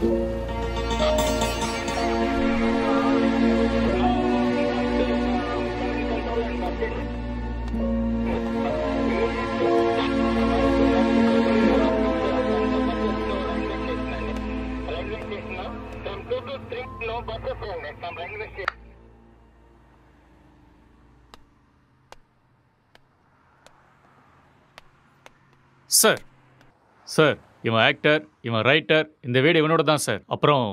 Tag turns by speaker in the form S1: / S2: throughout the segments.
S1: Sir sir இவன் actor, இவன் writer, இந்த வீடு இவனோட தான் சார். அப்புறம்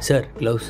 S2: சார் க்ளவுஸ்.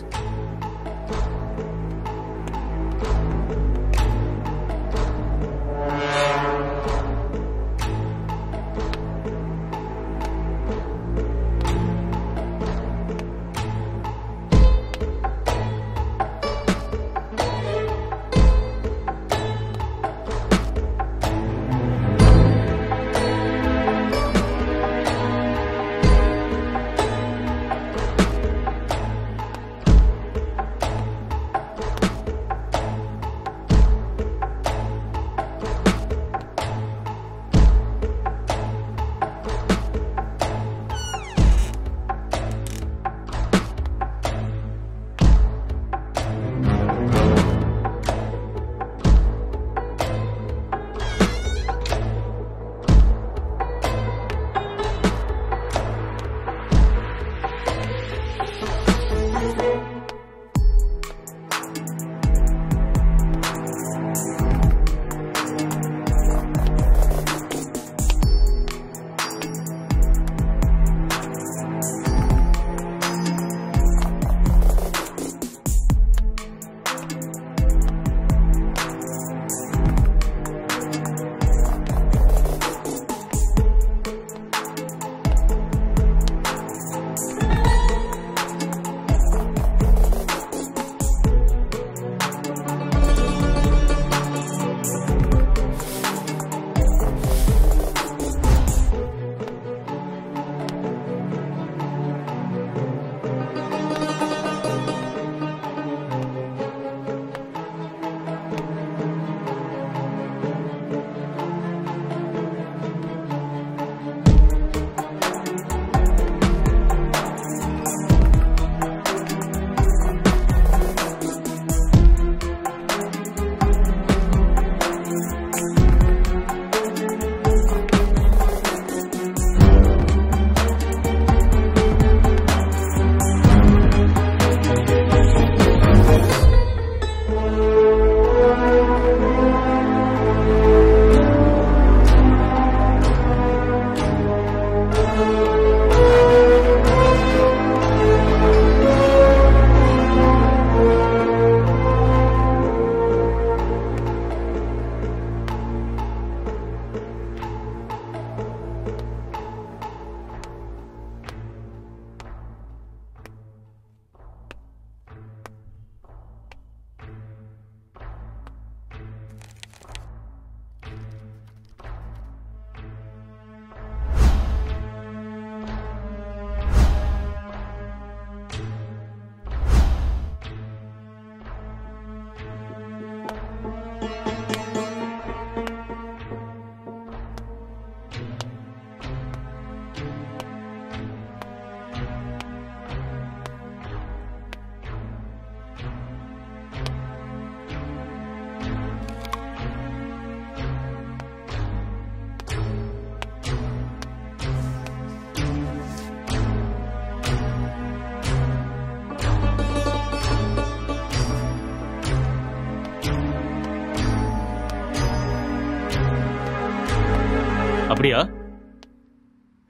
S1: அப்படியா?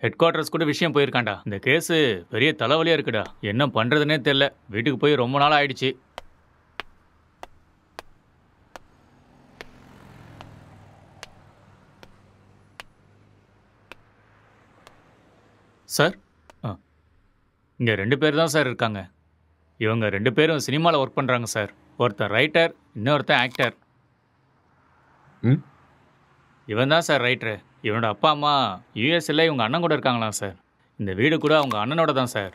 S1: ஹெட் குவார்ட்டர்ஸ் கூட விஷயம் போயிருக்காண்டா. இந்த கேஸ் பெரிய தலைவலியா இருக்குடா. என்ன பண்றதுன்னே தெரியல. வீட்டுக்கு போய் ரொம்ப நாள் ஆயிடுச்சு. சார் இங்கே 2 பேர் தான் சார் இருக்காங்க. இவங்க 2 பேரும் சினிமாவில் ஒர்க் பண்ணுறாங்க சார். ஒருத்தர் ரைட்டர், இன்னொருத்தர் ஆக்டர்.
S3: ம்
S1: இவன் தான் சார் ரைட்டரு. இவனோட அப்பா அம்மா யூஎஸ்ல இவங்க அண்ணன் கூட இருக்காங்களாம் சார். இந்த வீடு கூட அவங்க அண்ணனோட தான் சார்.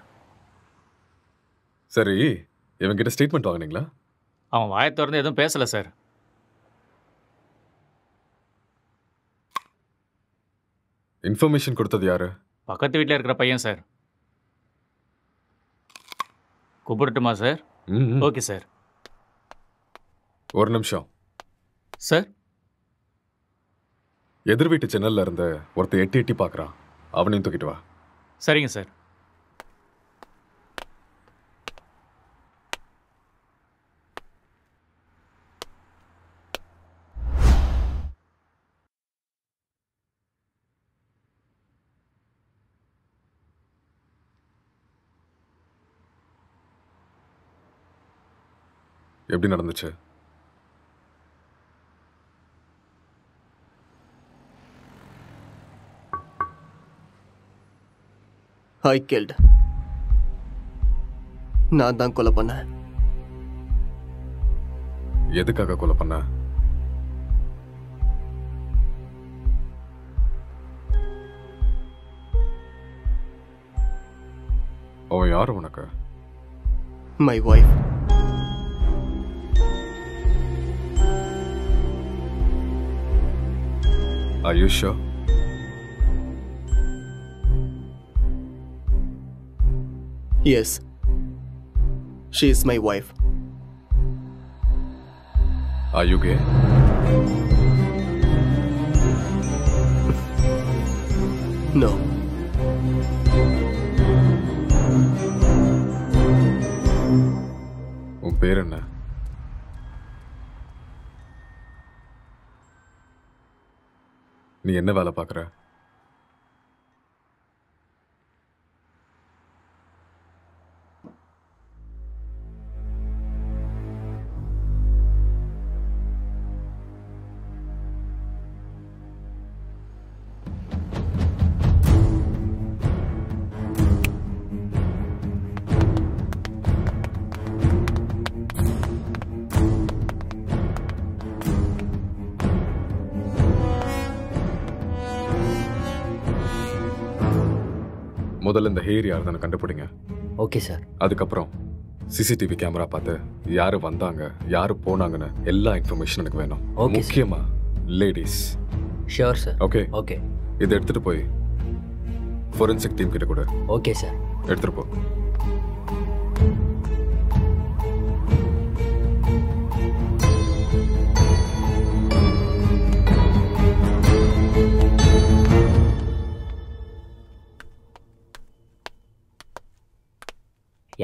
S3: சரி, இவங்கிட்ட ஸ்டேட்மெண்ட் வாங்குனீங்களா?
S1: அவன் வாயை திறந்து எதுவும் பேசலை சார்.
S3: இன்ஃபர்மேஷன் கொடுத்தது யாரு?
S1: பக்கத்து வீட்டில் இருக்கிற பையன் சார். கூப்பிடட்டுமா சார்?
S3: ம்
S1: ஓகே சார்.
S3: ஒரு நிமிஷம்.
S1: சார்
S3: எதிர் வீட்டு ஜன்னல்ல இருந்து ஒருத்தர் எட்டி எட்டி பார்க்கறான். அவனையும் தூக்கிட்டு வா.
S1: சரிங்க சார்.
S3: எப்படி நடந்துச்சு?
S4: I killed. நான் தான் கொலை பண்ணேன்.
S3: எதுக்காக கொலை பண்ண? அவன் யாரு உனக்கு?
S4: My wife.
S3: Are you sure?
S4: Yes. She is my wife.
S3: Are you gay?
S4: No.
S3: உன் பேர் என்ன? நீ என்ன வேலை பார்க்குற? முதல்ல இந்த ஹேர் யாருன்னு கண்டுபிடிங்க.
S2: Okay sir.
S3: அதுக்கப்புறம் சிசிடிவி கேமரா பார்த்து யாரு வந்தாங்க, யாரு போனாங்கன்னு எல்லா இன்ஃபர்மேஷன் எனக்கு வேணும்.
S2: Okay, sir.
S3: முக்கியமா ladies.
S2: Sure sir.
S3: Okay,
S2: okay.
S3: இதை எடுத்துட்டு போய் ஃபோரன்சிக் டீம் கிட்ட கூட
S2: ஓகே சார்.
S3: எடுத்துட்டு போ.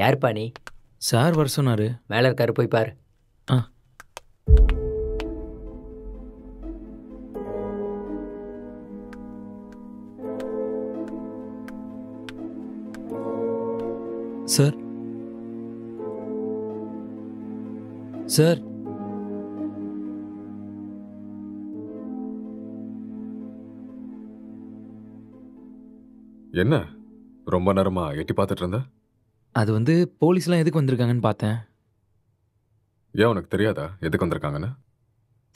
S2: யாருப்பா நீ?
S5: சார் வர சொன்னாரு.
S2: மேலே இருக்காரு, போய் பாரு.
S5: ஆ. சார் சார்
S3: என்ன ரொம்ப நேரமா எட்டி பார்த்துட்டு இருந்த?
S5: அது வந்து போலீஸ்லாம் எதுக்கு வந்திருக்காங்கன்னு பார்த்தேன்.
S3: ஏன் உனக்கு தெரியாதா எதுக்கு வந்திருக்காங்கன்னு?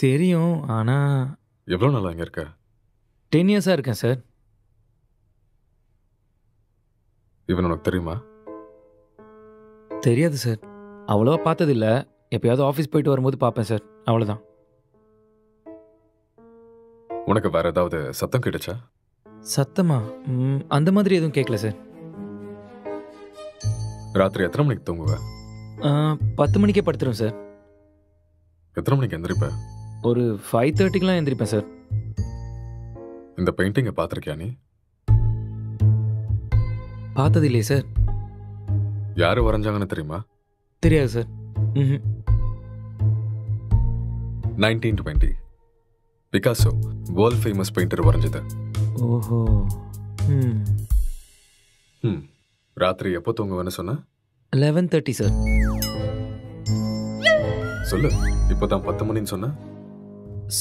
S5: தெரியும், ஆனால்
S3: எவ்வளோ நாளா இங்கே இருக்க?
S5: 10 இயர்ஸாக இருக்கேன் சார்.
S3: இவன் உனக்கு தெரியுமா?
S5: தெரியாது சார், அவ்வளோவா பார்த்ததில்ல. எப்பயாவது ஆஃபீஸ் போயிட்டு வரும்போது பார்ப்பேன் சார், அவ்வளோதான்.
S3: உனக்கு வேற ஏதாவது சத்தம் கேட்டுச்சா?
S5: சத்தமா? அந்த மாதிரி எதுவும் கேட்கல சார்.
S3: ராத்திரி எத்தனை மணிக்கு தூங்குவ?
S5: 10 மணிக்கே படுத்துருவேன் சார்.
S3: எத்தனை மணிக்கு எந்திரிப்ப?
S5: ஒரு 5:30க்கெலாம் எந்திரிப்பேன் சார்.
S3: இந்த பெயிண்டிங்கை பார்த்துருக்கியா நீ?
S5: பார்த்தது இல்லையே சார்.
S3: யாரு வரைஞ்சாங்கன்னு தெரியுமா?
S5: தெரியாது சார்.
S3: 1920 பிகாசோ வேர்ல்ட் ஃபேமஸ் பெயிண்டர் வரைஞ்சது.
S5: ஓஹோ.
S3: ராத்திரி எப்போ தூங்குவேன்னு சொன்ன?
S5: 11:30 சார்.
S3: சொல்லு, இப்போதான் 10 மணின்னு சொன்ன.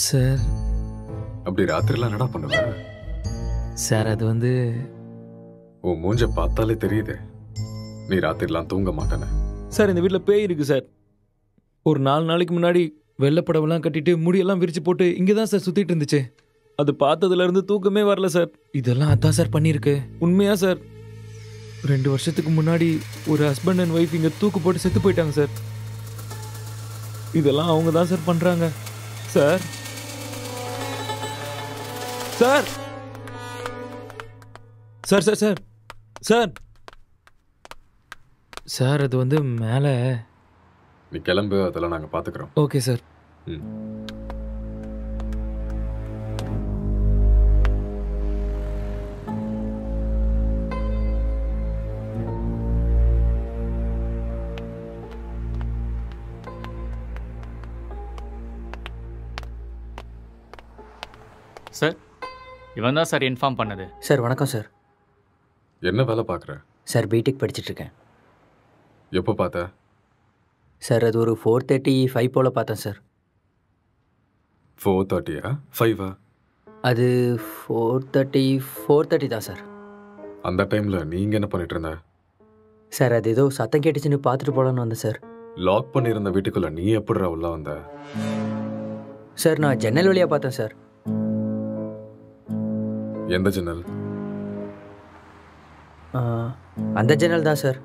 S5: சார்
S3: அப்படி ராத்திரிலாம் என்னடா பண்ணுவேன்?
S5: சார் அது வந்து
S3: உன் மூஞ்ச பார்த்தாலே தெரியுதே நீ ராத்திரிலாம் தூங்க மாட்டேன்னு.
S5: சார் இந்த வீட்டில் பேய் இருக்கு சார். ஒரு 4 நாளைக்கு முன்னாடி வெள்ளைப்படவெல்லாம் கட்டிட்டு முடியெல்லாம் விரிச்சு போட்டு இங்கே தான் சார் சுற்றிட்டு இருந்துச்சு. அது பார்த்ததுலேருந்து தூக்கமே வரல சார். இதெல்லாம் அதான் சார் பண்ணியிருக்கு. உண்மையா சார், 2 வருஷத்துக்கு முன்னாடி ஒரு ஹஸ்பண்ட் அண்ட் ஒய்ஃப் இங்கே தூக்கு போட்டு செத்து போயிட்டாங்க சார். இதெல்லாம் அவங்க தான் சார் பண்ணுறாங்க sir. Sir sir sir sir sir sir அது வந்து மேலே.
S3: நீ கிளம்பு, அதெல்லாம் நாங்கள் பார்த்துக்குறோம்.
S5: Okay sir.
S3: ம்.
S1: சார் இவன் தான் சார் இன்ஃபார்ம் பண்ணது.
S2: சார் வணக்கம் சார்.
S3: என்ன வேலை பார்க்குற?
S2: சார் பிடெக் படிச்சிட்ருக்கேன்.
S3: எப்போ பார்த்த?
S2: சார் அது ஒரு 4:35 போல் பார்த்தேன் சார்.
S3: 4:30 5
S2: அது 4:30 தான் சார்.
S3: அந்த டைமில் நீங்கள் என்ன பண்ணிட்டு இருந்த?
S2: சார் அது ஏதோ சத்தம் கேட்டுச்சுன்னு பார்த்துட்டு போகலான்னு வந்தேன் சார்.
S3: லாக் பண்ணியிருந்த வீட்டுக்குள்ளே நீ எப்படிடா உள்ள வந்த?
S2: சார் நான் ஜன்னல் வழியாக பார்த்தேன் சார்.
S3: எந்த ஜன்னல்?
S2: அந்த ஜன்னல் தான் சார்.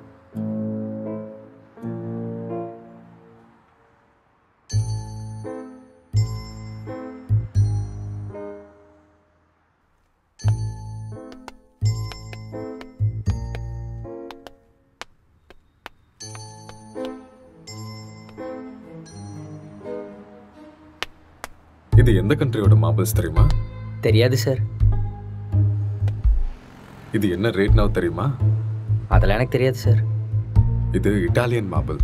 S3: இது எந்த கண்ட்ரியோட மார்பிள்ஸ் தெரியுமா?
S2: தெரியாது சார்.
S3: இது என்ன ரேட்னா தெரியுமா?
S2: அதெல்லாம் எனக்கு தெரியாது சார்.
S3: இது இட்டாலியன் மார்பிள்.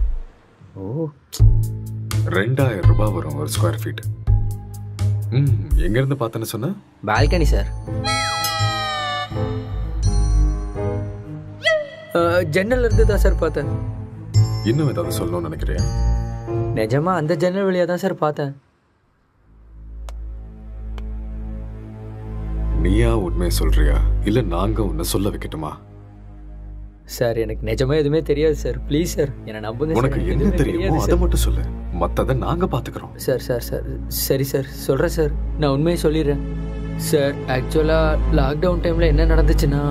S2: ஓ
S3: 2000 ரூபாய் வரும் ஒரு ஸ்கொயர் ஃபீட். எங்கேருந்து பார்த்தேன்னு சொன்ன?
S2: Balcony sir. ஜன்னல் இருந்து தான் சார் பார்த்தேன்.
S3: இன்னும் ஏதாவது சொல்லணும்னு நினைக்கிறேன்?
S2: நிஜமா அந்த ஜன்னல் வழியாக தான் சார் பார்த்தேன்.
S3: நீயா உண்மையை சொல்றியா இல்ல நாங்க உன்னை சொல்ல வைக்கட்டுமா?
S2: சார் எனக்கு நிஜமா எதுவுமே தெரியாது சார். ப்ளீஸ் சார் என்னை நம்புங்க.
S3: உனக்கு என்ன தெரியுமோ அதை மட்டும் சொல்லு, மத்ததை நாங்க பாத்துக்கிறோம்.
S2: சார் சார் சார் சரி சார் சொல்கிறேன் சார். நான் உண்மையை சொல்லிடுறேன் சார். ஆக்சுவலாக லாக்டவுன் டைமில் என்ன நடந்துச்சுன்னா,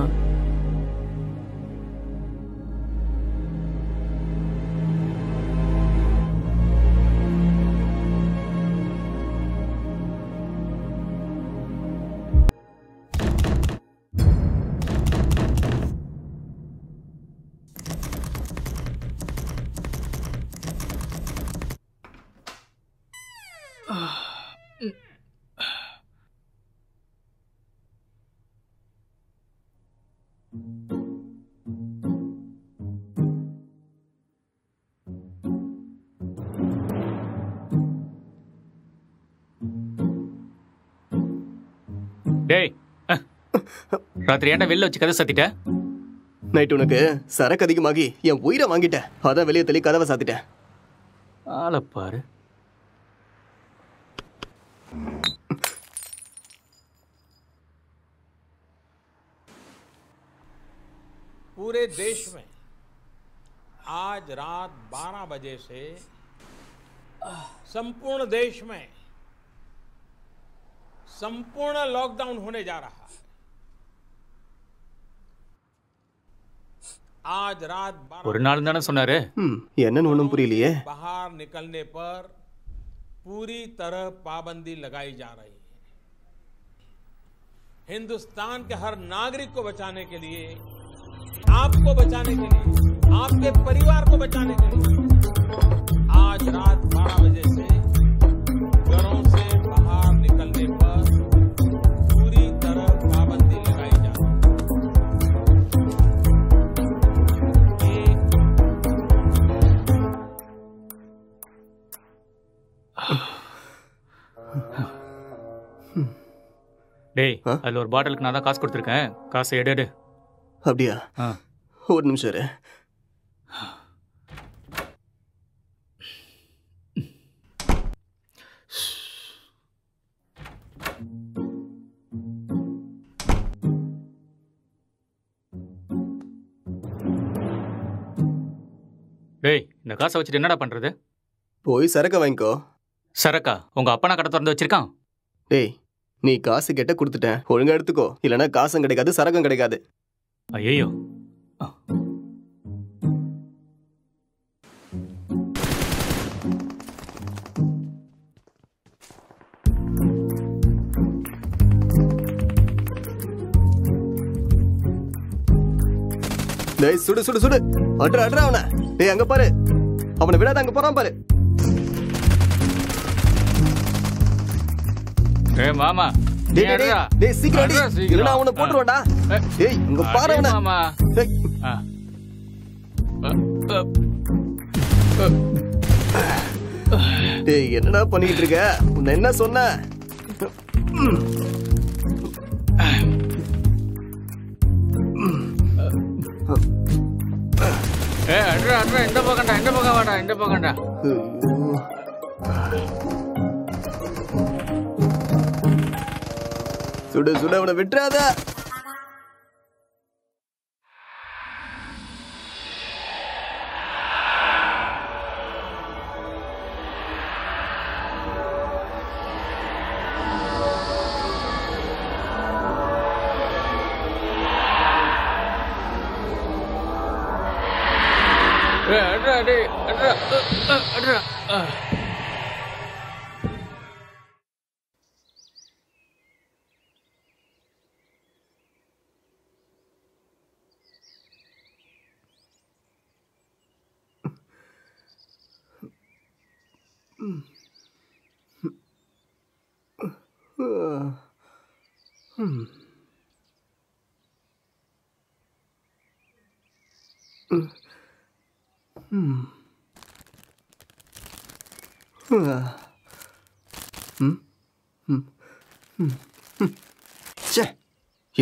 S1: டேய் ராத்திரி ஏன்டா வெளில வச்சு கதை சாத்திட்ட?
S4: நைட் உனக்கு சரக்கு அதிகமாகி என் உயிரை வாங்கிட்டேன். அதான் வெளியே தள்ளி கதவை சாத்திட்டேன்.
S1: ஆளப்பாரு.
S6: पूरे देश में आज रात 12 बजे से संपूर्ण देश में संपूर्ण लॉकडाउन होने जा रहा है। आज रात 12
S1: ஒரு நாள் தானே சொன்னாரு.
S4: என்னன்னு ஒன்றும் புரியலையே.
S6: बाहर निकलने पर पूरी तरह पाबंदी लगाई जा रही है। हिंदुस्तान के हर नागरिक को बचाने के लिए, आपको बचाने के लिए, आपके परिवार को बचाने के लिए आज रात 12 बजे से घरों से बाहर निकलने पर पूरी तरह पाबंदी लगाई जा रही है।
S1: டேய் அதுல ஒரு பாட்டிலுக்கு நான் தான் காசு கொடுத்துருக்கேன். காசை எடு.
S4: அப்படியா?
S1: ஆ.
S4: ஒரு நிமிஷம் இரு.
S1: டேய் இந்த காசை வச்சுட்டு என்னடா பண்றது?
S4: போய் சரக்க வாங்கிக்கோ.
S1: சரக்கா உங்க அப்பனா கடை திறந்து வச்சிருக்கான்?
S4: டேய் நீ காசு கேட்ட கொடுத்துட்டேன், ஒழுங்கா எடுத்துக்கோ, இல்லைன்னா காசும் கிடைக்காது சரக்கும் கிடைக்காது.
S1: ஐயோ
S4: டேய் சுடு சுடு சுடு, அட்ரா அட்ரா அவனை. டேய் அங்க பாரு, அவனை விடாத, அங்க போறான் பாரு.
S1: ஏய் மாமா
S4: டேய் டேய் டேய் சீக்கிரம் அடி, இல்லனா அவனை போட்டுருவான்டா. டேய் இங்க பாரு அவனை.
S1: மாமா
S4: டேய் என்னடா பண்ணிட்டு இருக்க? உன்னை என்ன சொன்ன?
S1: ஏய் அட்ரா அட்ரா இந்த பக்கம் வாடா இந்த பக்கம்டா.
S4: சுடு சுடு, அவனை விட்டுறாத.
S1: அட்ரா டேய் அட்ரா அட்ரா.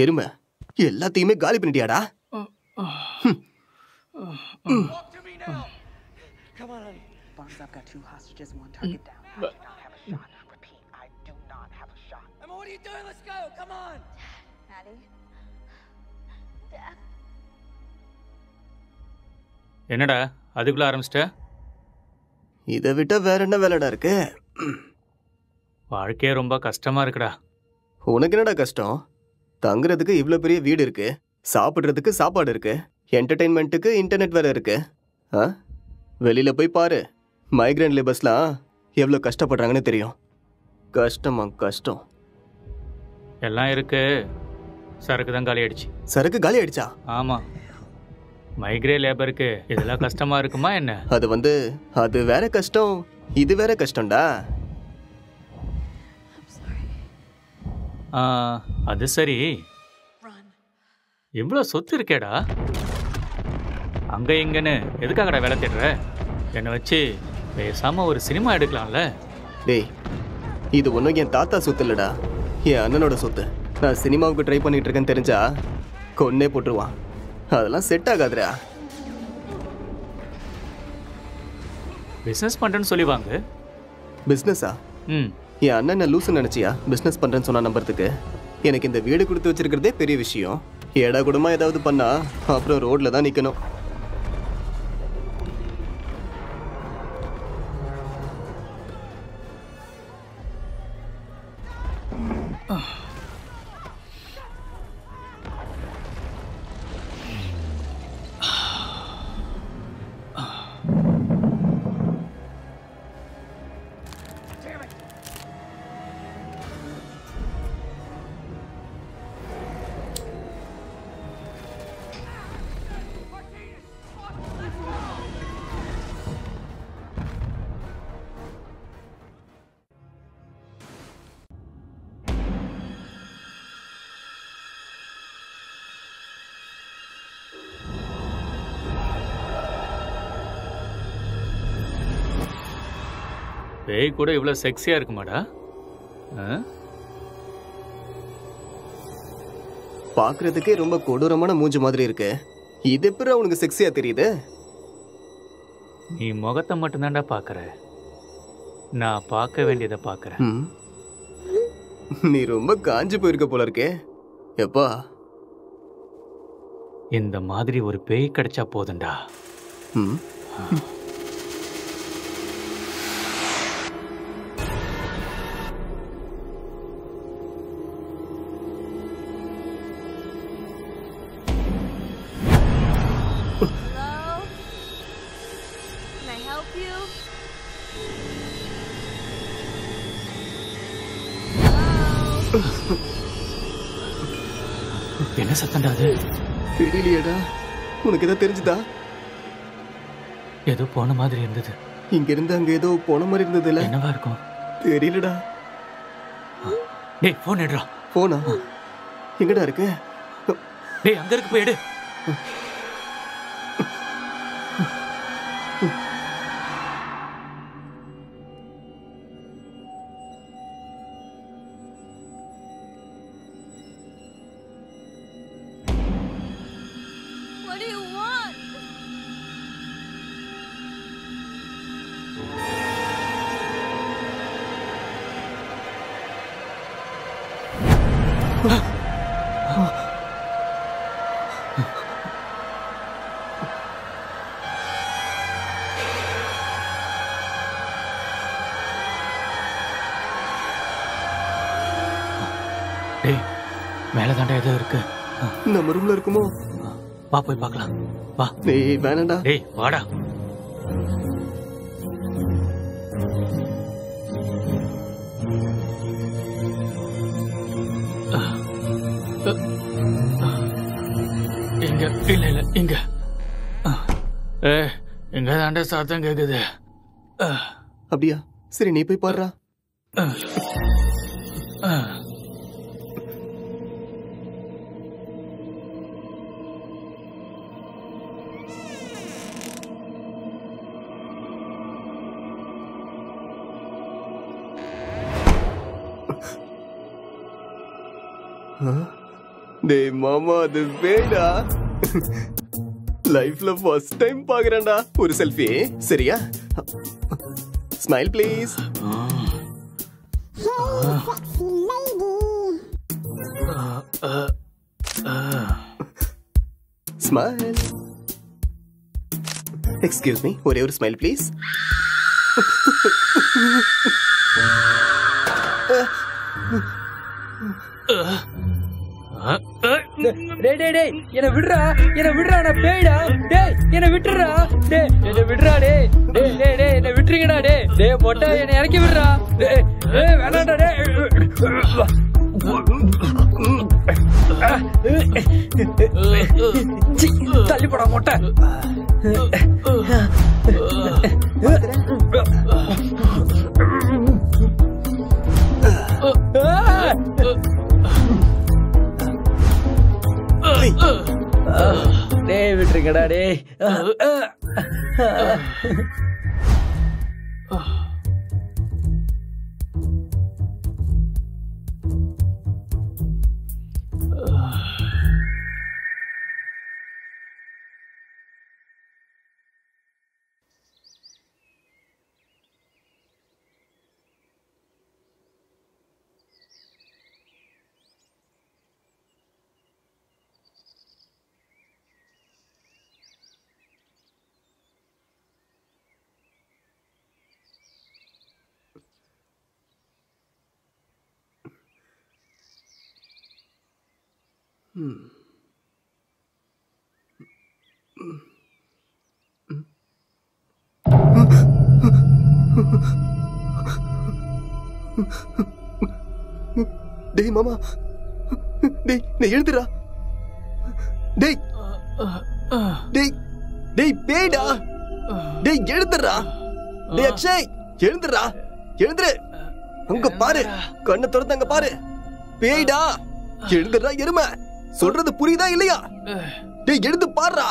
S4: எருமை எல்லாத்தையுமே காலி பண்ணிட்டியாடா?
S7: Barnes, I've got 2 hostages, 1 target down. I do not have a shot. Repeat, I do not have a shot. Emma, what are you doing? Let's go. Come on.
S8: Maddie. Dad.
S1: என்னடா அதுக்குள்ள ஆரம்பிச்சிட்ட?
S4: இதை விட்டா வேற என்ன வேலைடா இருக்கு?
S1: வாழ்க்கையே ரொம்ப கஷ்டமா இருக்குடா.
S4: உனக்கு என்னடா கஷ்டம்? தங்குறதுக்கு இவ்வளோ பெரிய வீடு இருக்கு, சாப்பிட்றதுக்கு சாப்பாடு இருக்கு, என்டர்டெயின்மெண்ட்டுக்கு இன்டர்நெட் வேற இருக்கு. வெளியில போய் பாரு, மைக்ரேண்ட் லேபர்ஸ்லாம் எவ்வளோ கஷ்டப்படுறாங்கன்னு தெரியும். கஷ்டமா கஷ்டம்.
S1: எல்லாம் இருக்கு, சரக்கு தான் காலி ஆயிடுச்சு.
S4: சரக்கு காலி ஆயிடுச்சா?
S1: ஆமா, மைக்ரே லேபருக்கு இதெல்லாம் கஷ்டமா இருக்குமா என்ன?
S4: அது வேற கஷ்டம், இது வேற கஷ்டம்டா.
S1: அது சரி, இவ்வளோ சொத்து இருக்கேடா, அங்க இங்கன்னு எதுக்காகடா வேலை தேடுற? என்னை வச்சு பேசாம ஒரு சினிமா எடுக்கலாம்ல?
S4: டேய் இது ஒன்றும் என் தாத்தா சொத்து இல்லடா, என் அண்ணனோட சொத்து. நான் சினிமாவுக்கு ட்ரை பண்ணிட்டு இருக்கேன்னு தெரிஞ்சா கொன்னே போட்டுருவான். அதெல்லாம் செட் ஆகாதுடா.
S1: பிஸ்னஸ் பண்ணுறேன்னு சொல்லி வாங்க.
S4: பிஸ்னஸா? என் அண்ணன் லூசு நினச்சியா பிஸ்னஸ் பண்ணுறேன்னு சொன்னா நம்புறதுக்கு? எனக்கு இந்த வீடு கொடுத்து வச்சிருக்கிறதே பெரிய விஷயம். ஏடா கூடமா ஏதாவது பண்ணா அப்புறம் ரோட்ல தான் நிற்கணும்.
S1: பேய் கூட இவ்வளோ செக்ஸியா இருக்குமாடா?
S4: பார்க்கறதுக்கே ரொம்ப கொடூரமான மூஞ்சி மாதிரி இருக்கு. இது எப்படி உனக்கு செக்ஸியா தெரியுது?
S1: நீ முகத்தை மட்டும்தான்டா பார்க்கற, நான் பார்க்க வேண்டியதை பார்க்கறேன்.
S4: நீ ரொம்ப காஞ்சி போயிருக்க போல இருக்கே. எப்பா
S1: இந்த மாதிரி ஒரு பேய் கிடைச்சா போதுண்டா.
S8: Hello? Can I help you? Hello?
S1: என்ன சத்தம்டா அது?
S4: தெரியலையேடா. உனக்கு ஏதோ தெரிஞ்சுதா?
S1: ஏதோ போன மாதிரி இருந்தது.
S4: இங்க இருந்து அங்க ஏதோ போன மாதிரி இருந்ததுல.
S1: என்னவா இருக்கும்?
S4: தெரியலடா.
S1: டேய் போன் எடுடா.
S4: போனா எங்கடா இருக்கு?
S1: டேய் அங்க இருக்கு, போய் எடு.
S8: What do you want?
S1: டேய் மேல தாண்டா ஏதோ இருக்கு.
S4: நம்ம ரூம்ல இருக்குமோ?
S1: வா போய் பார்க்கலாம். வா.
S4: டேய் வேணாம்டா.
S1: டேய் வாடா. இங்க இல்ல இல்ல இங்க. இங்க தாண்டா சத்தம் கேக்குது.
S4: அப்படியா? சரி நீ போய் பாருடா. டேய் மாமா, அது வேடா. லைஃப்ல ஃபர்ஸ்ட் டைம் பாக்குறேன்டா. ஒரு செல்ஃபி சரியா? Smile please. Smile. Excuse me, ஒரே ஒரு ஸ்மைல் ப்ளீஸ்.
S2: டேய் டேய் டேய் என்ன விடுறா, என்ன விடுறா, நான் பேய்டா. டேய் என்ன விட்டுறா. டேய் என்ன விடுறா. டேய் டேய் டேய் டேய் என்ன விட்டுறீங்கடா. டேய் டேய் மொட்டை என்ன இறக்கி விடுறா. டேய் டேய் வேணாம்டா. டேய் தள்ளி போடா மொட்டை. டேய் விட்டுருங்கடா. டேய் டேய் மாமா, டேய் நீ எழுந்துடா. டேய் டேய் டேய் பேய்டா. டேய் எழுந்துடா. டேய் அக்ஷய் எழுந்துடா. எழுந்துரு. அங்க பாரு, கண்ணை திறந்து அங்க பாரு. பேய்டா. எழுந்துடா எருமை. சொல்றது புரியுதா இல்லையா? டேய் எழுந்து பாருடா.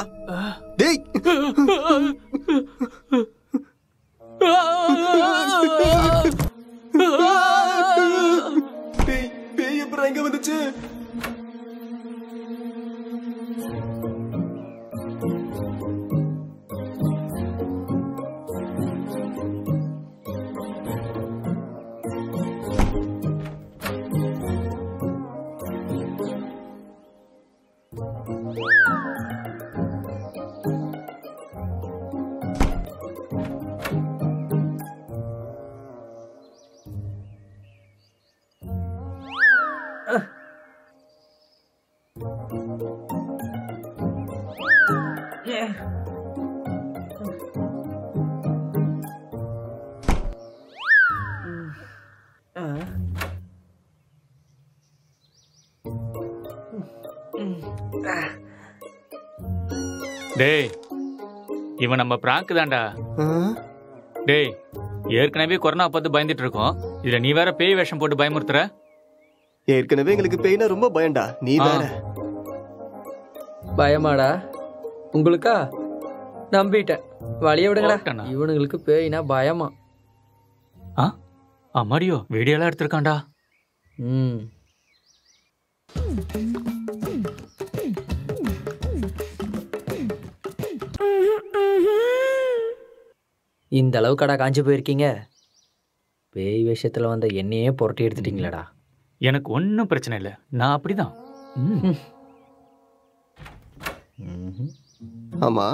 S2: டேய் பேய் எப்பறம் எங்க வந்துச்சு?
S1: டேய் இவன் நம்ம பிராங்க் தான்டா. டேய் ஏற்கனவே கொரோனா பார்த்து பயந்துட்டு இருக்கோம், இதுல நீ வேற பேய் வேஷம் போட்டு பயமுறுத்துற.
S4: ஏற்கனவே எங்களுக்கு பேய்னா ரொம்ப பயம்டா, நீ வேற.
S2: பயமாடா உங்களுக்கா? நம்பிட்டேன், வழிய விடுங்கடா.
S1: போட்டேனா?
S2: இவனுங்களுக்கு பேய்னா பயமா?
S1: அம்மாடியோ வீடியோலாம் எடுத்திருக்கான்டா.
S2: ம் இந்த அளவுக்கடா காஞ்சி போயிருக்கீங்க? பேய் விஷயத்துல வந்த என்னையே புரட்டி எடுத்துட்டீங்களடா.
S1: எனக்கு ஒன்றும் பிரச்சனை இல்லை, நான் அப்படிதான்.
S4: ஆமா.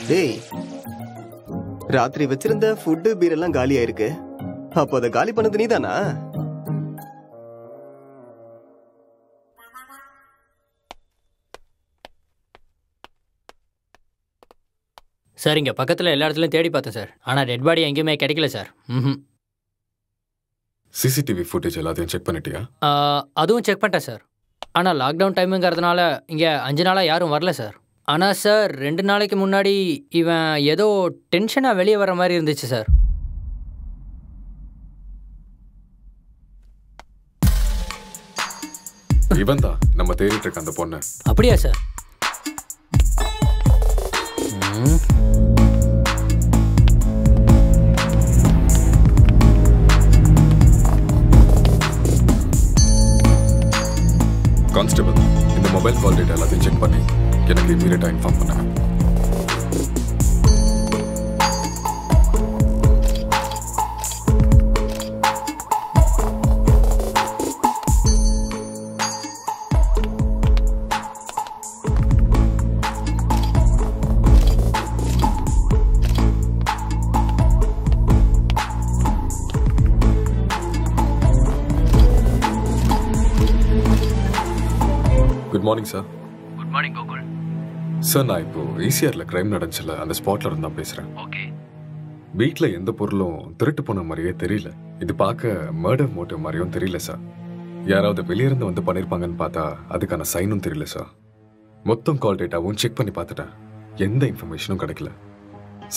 S4: டேய், ராத்திரி வச்சிருந்த ஃபுட்டு பீர் எல்லாம் காலியா இருக்கு. அப்போ அதை காலி பண்ணது நீதானா?
S2: சார் இங்கே பக்கத்தில் எல்லா இடத்துலையும் தேடி பார்த்தேன் சார், ஆனால் டெட் பாடி எங்கேயுமே கிடைக்கல சார்.
S3: சிசிடிவி ஃபுட்டேஜ் எல்லாத்தையும் செக் பண்ணிட்டியா?
S2: அதுவும் செக் பண்ணிட்டேன் சார். ஆனால் லாக்டவுன் டைமுங்கிறதுனால இங்கே 5 நாளாக யாரும் வரல சார். ஆனால் சார் 2 நாளைக்கு முன்னாடி இவன் ஏதோ டென்ஷனாக வெளியே வர மாதிரி இருந்துச்சு சார்.
S3: இவன் தான் நம்ம தேடிட்டு இருக்க அந்த பொண்ணு.
S2: அப்படியா சார்?
S3: கான்ஸ்டபிள், இந்த மொபைல் கால் டேட்டா எல்லாத்தையும் செக் பண்ணி எனக்கு இமீடியட்டாக இன்ஃபார்ம் பண்ணுங்க. Good morning sir.
S2: Good morning Gokul.
S3: Sir, நான் இப்போ ஈசிஆரில் கிரைம் நடந்துச்சுல, அந்த ஸ்பாட்ல இருந்து தான் பேசுகிறேன்.
S2: ஓகே.
S3: வீட்டில் எந்த பொருளும் திருட்டு போன மாதிரியே தெரியல. இது பார்க்க மர்டர் மோட்டிவ் மாதிரியும் தெரியல சார். யாராவது வெளியிருந்து வந்து பண்ணியிருப்பாங்கன்னு பார்த்தா அதுக்கான சைனும் தெரியல சார். மொத்தம் கால் டேட்டாவும் செக் பண்ணி பார்த்துட்டேன், எந்த இன்ஃபர்மேஷனும் கிடைக்கல.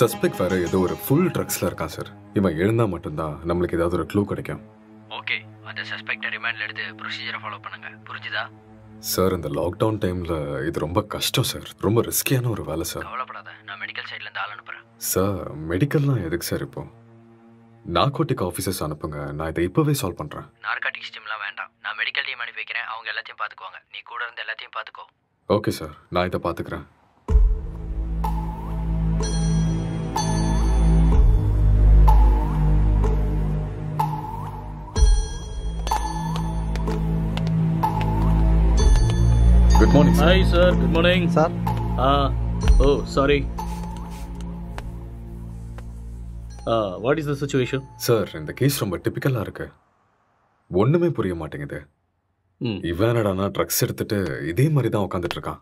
S3: சஸ்பெக்ட் வேற ஏதோ ஒரு ஃபுல் ட்ரக்ஸில் இருக்கான் சார். இவன் எழுந்தா மட்டும்தான் நம்மளுக்கு ஏதாவது ஒரு க்ளூ கிடைக்கும்.
S2: ஓகே, அந்த சஸ்பெக்டை ரிமாண்ட்ல எடுத்து ப்ரொசீஜரை ஃபாலோ பண்ணுங்க, புரிஞ்சுதா?
S3: சார், இந்த லாக்டவுன் டைமில் இது ரொம்ப கஷ்டம் சார். ரொம்ப ரிஸ்கியான ஒரு வேலை சார்.
S2: கவலைப்படாத, நான் மெடிக்கல் சைட்லேருந்து ஆள் அனுப்புகிறேன்.
S3: சார், மெடிக்கல்லாம் எதுக்கு சார் இப்போ? நார்கோட்டிக் ஆஃபீஸர்ஸ் அனுப்புங்க, நான் இதை இப்போவே சால்வ் பண்ணுறேன்.
S2: நார்காட்டிக்ஸ் டீம்லாம் வேண்டாம், நான் மெடிக்கல் டீம் அனுப்பி வைக்கிறேன், அவங்க எல்லாத்தையும் பார்த்துக்குவாங்க. நீ கூட இருந்து எல்லாத்தையும் பார்த்துக்கோ.
S3: ஓகே சார், நான் இதை பார்த்துக்கிறேன். Good morning sir.
S9: Hi sir, good morning.
S4: Sir.
S9: Oh, sorry. What is the situation?
S3: Sir, இந்த கேஸ் ரொம்ப டிபிக்கலாக இருக்கு. ஒன்றுமே புரிய மாட்டேங்குது. இவன் என்னடானா ட்ரக்ஸ் எடுத்துட்டு இதே மாதிரி தான் உட்காந்துட்டு இருக்கான்.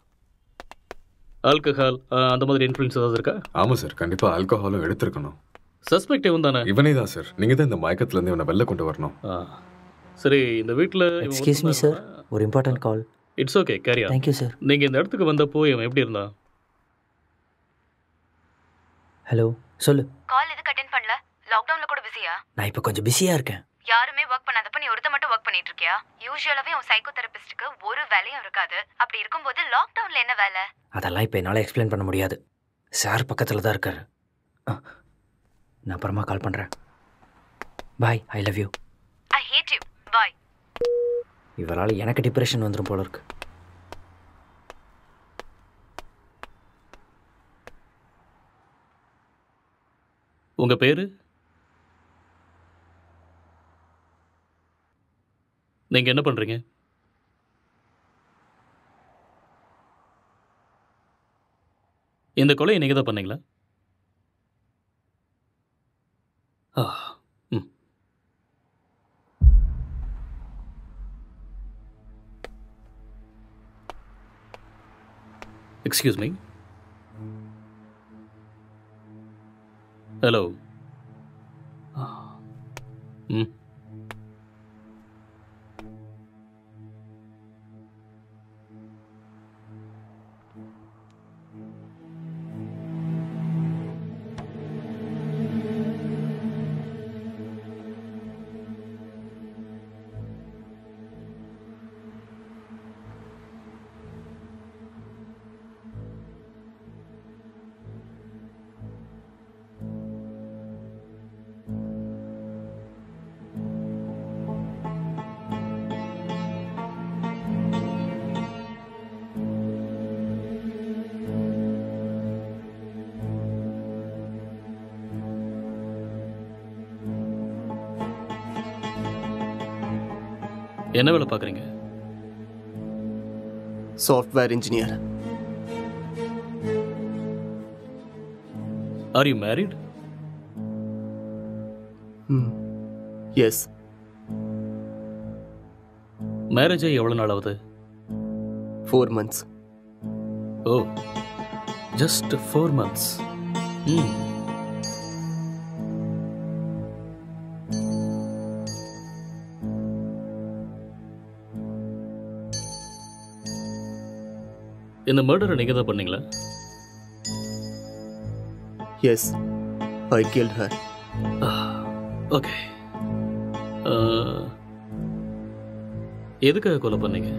S9: ஆல்கஹால் அந்த மாதிரி இன்ஃப்ளூயன்ஸ் ஏதாவது இருக்கா?
S3: ஆமாம் சார், கண்டிப்பாக ஆல்கஹாலும் எடுத்துருக்கணும்.
S9: சஸ்பெக்ட் இவன் தானே?
S3: இவனே தான் சார். நீங்கள் தான் இந்த மயக்கத்துலேருந்து இவனை வெளில கொண்டு வரணும்.
S9: சரி, இந்த வீட்டில்
S2: எக்ஸ்கியூஸ் மீ சார், ஒரு important call.
S9: It's okay, carry on.
S2: Thank you sir.
S9: நீங்கள் இந்த இடத்துக்கு வந்தப்போ இவன் எப்படி இருந்தான்?
S2: ஹலோ, சொல்லு.
S8: கால் எதுக்கு அட்டென்ட் பண்ணல? லாக்டவுன்ல கூட பிஸியா?
S2: நான் இப்போ கொஞ்சம் பிஸியாக இருக்கேன்.
S8: யாருமே ஒர்க் பண்ணாதப்ப நீ ஒருத்த மட்டும் ஒர்க் பண்ணிட்டு இருக்கியா? யூசுவலாவே உன் சைக்கோ தெரபிஸ்டுக்கு ஒரு வேலையும் இருக்காது. அப்படி இருக்கும்போது லாக்டவுன்ல என்ன வேலை?
S2: அதெல்லாம் இப்போ என்னால் எக்ஸ்பிளைன் பண்ண முடியாது. சார் பக்கத்தில் தான் இருக்காரு. நான் அப்புறமா கால் பண்ணுறேன். Bye, I love you.
S8: I hate you. Bye.
S10: இவரால் எனக்கு டிப்ரெஷன் வந்துடும் போல இருக்கு.
S9: உங்க பேரு? நீங்க என்ன பண்றீங்க? இந்த கொலையை நீங்க தான் பண்ணீங்களா? Excuse me. ஹலோ. என்ன வேலை பார்க்குறீங்க?
S4: Software engineer.
S9: Are you married?
S4: Yes.
S9: Marriage ஆகி எவ்வளோ நாள் ஆகுது?
S4: 4 months.
S9: ஓ, ஜஸ்ட் 4 months. இந்த மர்டரை நீங்க தான் பண்ணீங்களா?
S4: எஸ், ஐ கில்ட் ஹர்.
S9: ஓகே. எதுக்காக கொலை பண்ணீங்க?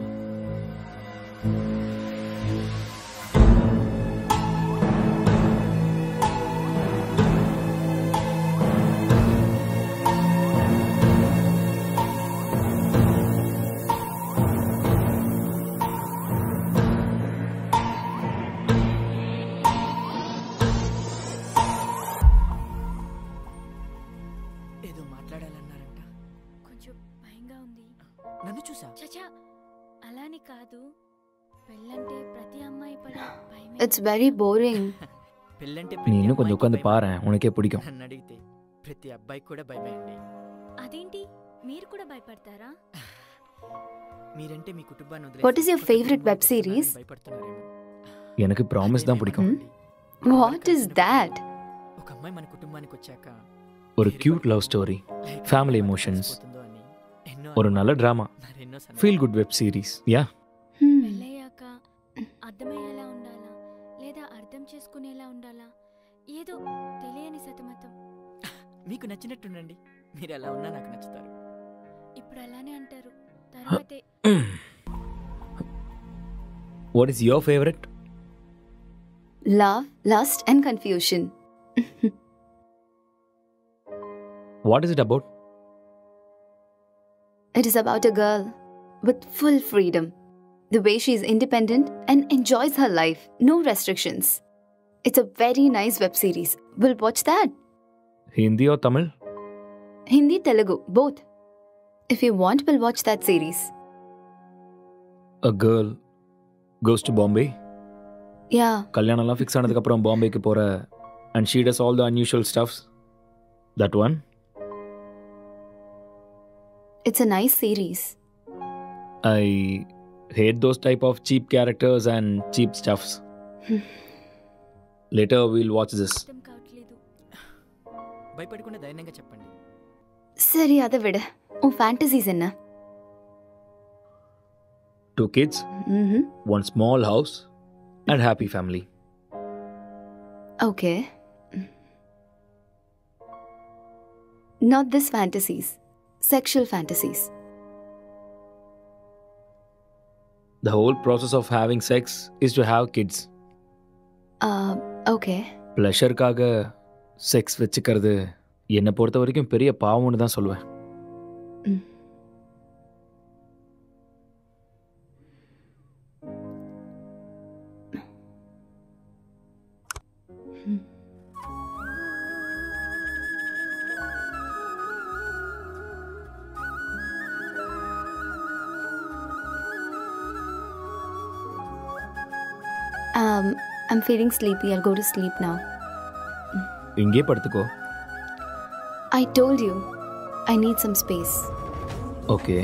S11: It's very boring.
S5: நீ இன்னும் கொஞ்சம் உட்காந்து பாரு, உனக்கே பிடிக்கும்.
S10: ప్రతి అబ్బాయి కూడా భయమే అండి.
S12: అదేంటి మీరు కూడా భయపడతారా?
S10: మీరంటే మీ కుటుంబాన్ని వదిలేసి
S11: What is your favorite web series?
S5: எனக்கு ப்ராமிஸ் தான் பிடிக்கும்.
S11: What is that?
S10: ఒక అమ్మాయి మన కుటుంబానికి వచ్చాక
S5: ஒரு cute love story, family emotions, ஒரு நல்ல drama, feel good web series. Yeah.
S12: పెళ్ళయ్యాక అర్థమయ్యేలా ఉండాలా లేదా అర్థం చేసుకునేలా ఉండాలా, ఏదో తెలియని సతమతం.
S10: మీకు నచ్చినట్టుండండి, మీరు ఎలా ఉన్నా నాకు నచ్చుతారు.
S12: ఇప్పుడు అలానే అంటారు, తర్వాతే.
S5: What is your favorite?
S11: Love, lust and confusion.
S5: What is it about?
S11: It is about a girl with full freedom. The way she is independent and enjoys her life. No restrictions. It's a very nice web series. We'll watch that.
S5: Hindi or Tamil?
S11: Hindi, Telugu, both. If you want, we'll watch that series.
S5: A girl goes to Bombay.
S11: Yeah.
S5: கல்யாணம்லாம் fix ஆனதுக்கு அப்புறம் பாம்பேக்கு போற and she does all the unusual stuffs. That one?
S11: It's a nice series.
S5: I hate those type of cheap characters and cheap stuffs. Later we'll watch this.
S10: భయపడకుండా ధైర్యంగా చెప్పండి.
S11: சரி, அதை விட உன் ஃபேண்டசிஸ் என்ன?
S5: 2 kids, one small house and happy family.
S11: Okay. Not this fantasies. Sexual fantasies.
S5: The whole process of having sex is to have kids.
S11: Okay.
S5: ப்ளஷருக்காக sex வச்சுக்கிறது என்னை பொறுத்த வரைக்கும் பெரிய பாவம்னு தான் சொல்லுவேன்.
S11: I'm feeling sleepy. I'll go to sleep now.
S5: இங்கே படுத்துக்கோ.
S11: I told you, I need some space.
S5: Okay.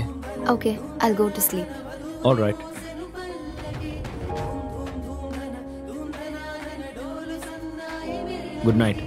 S11: Okay, I'll go to sleep.
S5: All right. Good night.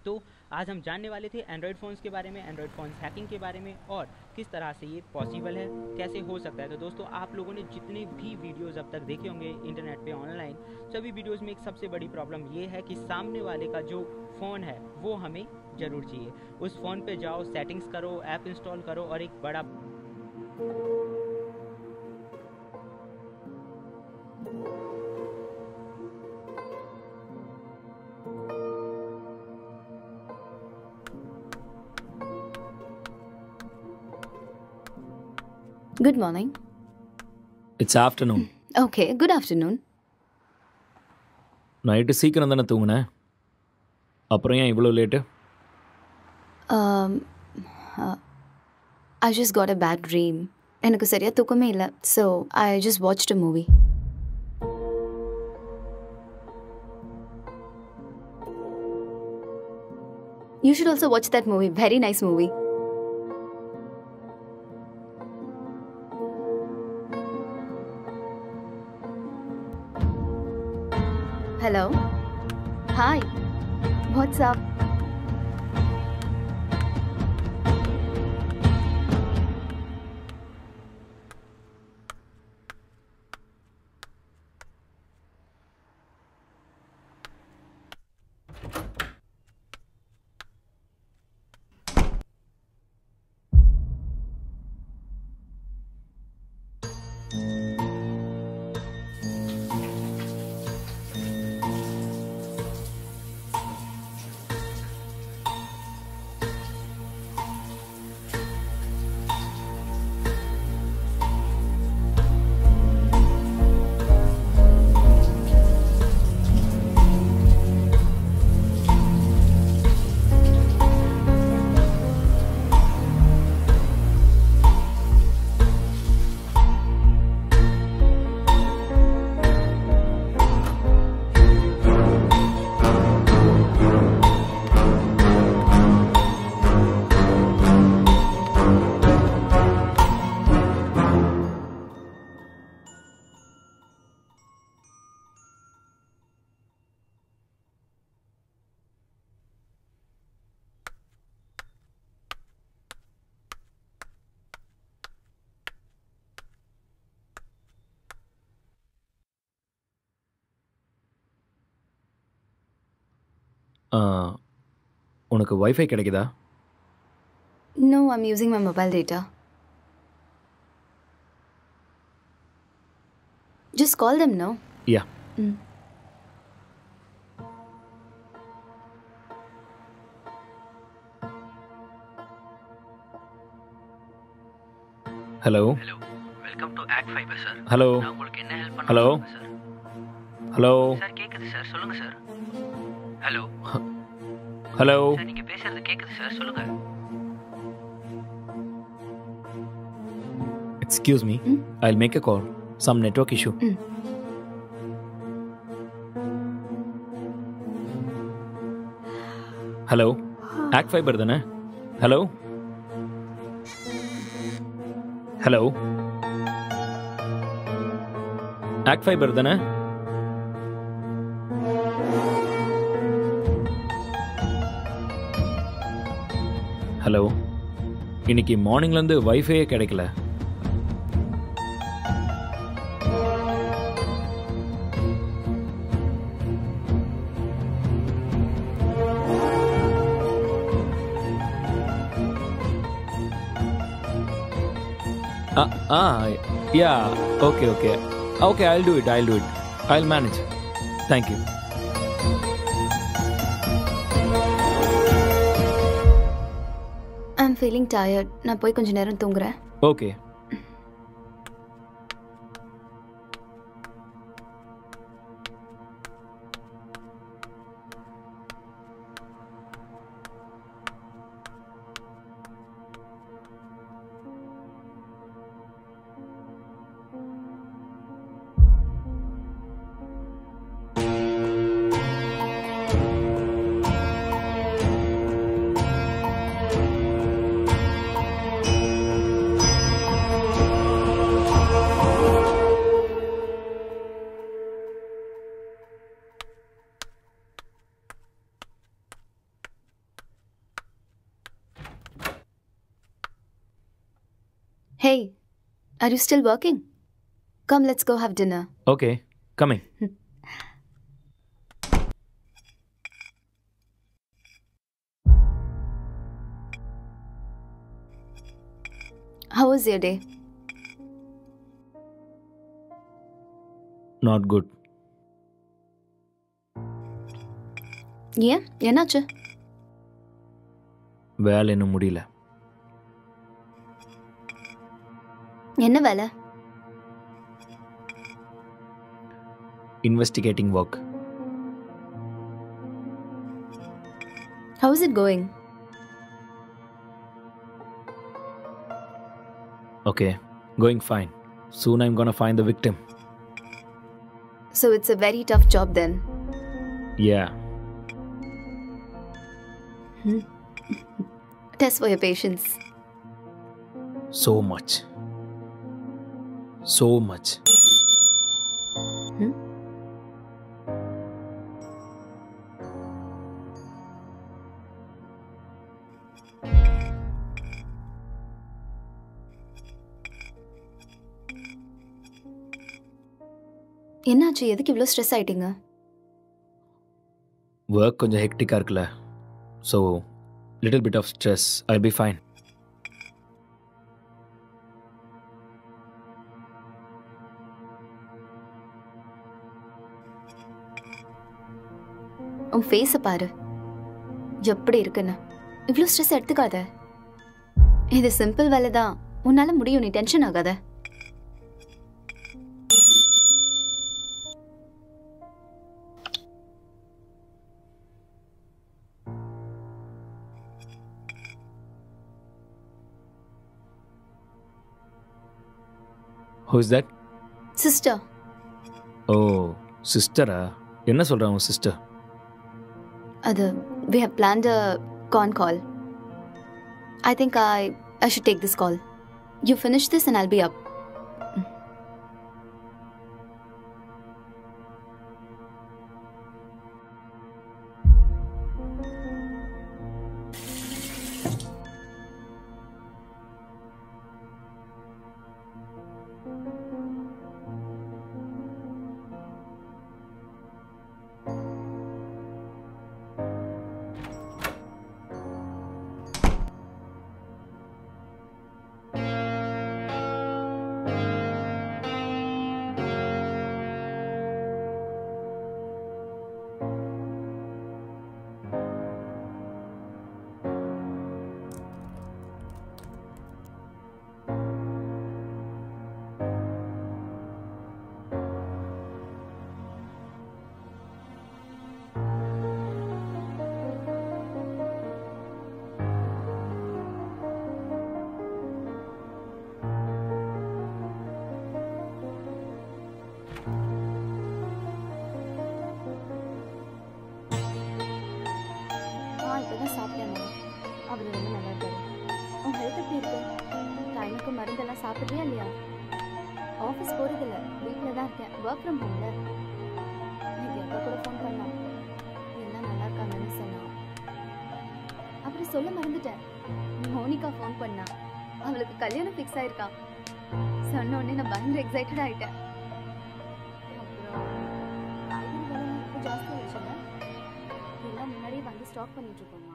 S13: तो आज हम जानने वाले थे एंड्रॉयड फ़ोन्स के बारे में, एंड्रॉयड फ़ोन्स हैकिंग के बारे में और किस तरह से ये पॉसिबल है, कैसे हो सकता है। तो दोस्तों आप लोगों ने जितने भी वीडियोस अब तक देखे होंगे इंटरनेट पे ऑनलाइन, सभी वीडियोस में एक सबसे बड़ी प्रॉब्लम ये है कि सामने वाले का जो फ़ोन है वो हमें ज़रूर चाहिए। उस फ़ोन पे जाओ, सेटिंग्स करो, ऐप इंस्टॉल करो और एक बड़ा
S11: Good morning.
S5: It's afternoon.
S11: Okay, good afternoon.
S5: Night சீக்கிரம் தானே தூங்குனேன், அப்புறம் ஏன் இவ்வளோ late?
S11: I just got a bad dream. எனக்கு சரியா தூக்கமே இல்லை. So I just watched a movie. You should also watch that movie. Very nice movie. Hello. Hi. What's up?
S5: உனக்கு வைஃபை கிடைக்குதா?
S11: No, I'm using my mobile data. Just call them, no?
S5: Yeah. Hello.
S14: Hello, welcome to act fibre sir.
S5: Hello.
S14: நான் உங்களுக்கு என்ன help பண்ண
S5: hello.
S14: Sir?
S5: Hello.
S14: Sir கேக்குது sir, சொல்லுங்க sir. Hello.
S5: Hello.
S14: Sir நீங்க பேசுறது கேக்குது சார், சொல்லுங்க.
S5: Excuse me. I'll make a call. Some network issue. Hello. Act fibre தானே? ஹலோ. ஹலோ. ஆக்ட் ஃபைபர் தானே? ஹலோ. இன்னைக்கு மார்னிங்லேருந்து வைஃபையே கிடைக்கல. Yeah, okay. Okay, I'll do it. I'll manage. Thank you.
S11: I'm feeling tired. நான் போய் கொஞ்ச நேரம் தூங்குறேன்.
S5: Okay.
S11: Are you still working? Come, let's go have dinner.
S5: Okay, coming.
S11: How was your day?
S5: Not good.
S11: ஏன் என்னாச்சு?
S5: வேலை இன்னும் முடியல.
S11: என்ன வேலை?
S5: Investigating work.
S11: How is it going?
S5: Okay, going fine. Soon I'm gonna find the victim.
S11: So it's a very tough job then.
S5: Yeah.
S11: Test for your patience.
S5: So much. So much.
S11: என்னாச்சு? எதுக்கு இவ்வளோ stress ஆயிட்டீங்க?
S5: Work கொஞ்சம் ஹெக்டிக்காக இருக்குல்ல. So, little bit of stress. I'll be fine.
S11: உன் ஃபேஸை பாரு, எப்படி இருக்குன்னு. இவ்வளோ ஸ்ட்ரெஸ் எடுத்துக்காத. இது சிம்பிள் வேலை தான், உன்னால முடியும். நீ டென்ஷன் ஆகாத.
S5: Who is that?
S11: Sister.
S5: Oh, sister-ஆ? என்ன சொல்றா உன் சிஸ்டர்?
S11: அது we have planned a con call. I think I should take this call. You finish this and I'll be up. இப்பதான் சாப்பிட்டேன். அவர் ரொம்ப நல்லா இருக்காரு. உன் ஹெல்த் எப்படி இருக்கு? டைமுக்கு மருந்தெல்லாம் சாப்பிட்றியா இல்லையா? ஆஃபீஸ் போறதில்ல, வீட்டில் தான் இருக்கேன். ஒர்க் ஃப்ரம் ஹோம்ல. இது எப்போ கூட ஃபோன் பண்ணலாம். எல்லாம் நல்லா இருக்காங்கன்னு சொன்னான். அப்புறம் சொல்ல மறந்துட்டேன். மோனிகா ஃபோன் பண்ணா. அவளுக்கு கல்யாணம் ஃபிக்ஸ் ஆயிருக்கான். சொன்ன உடனே நான் பயங்கர எக்ஸைட்டட் ஆயிட்டேன். அப்புறம் காய்கறி விலை இப்போ ஜாஸ்தி ஆயிடுச்சுல்ல, எல்லாம் முன்னாடியே வந்து ஸ்டாக் பண்ணிட்டு இருக்கோமா.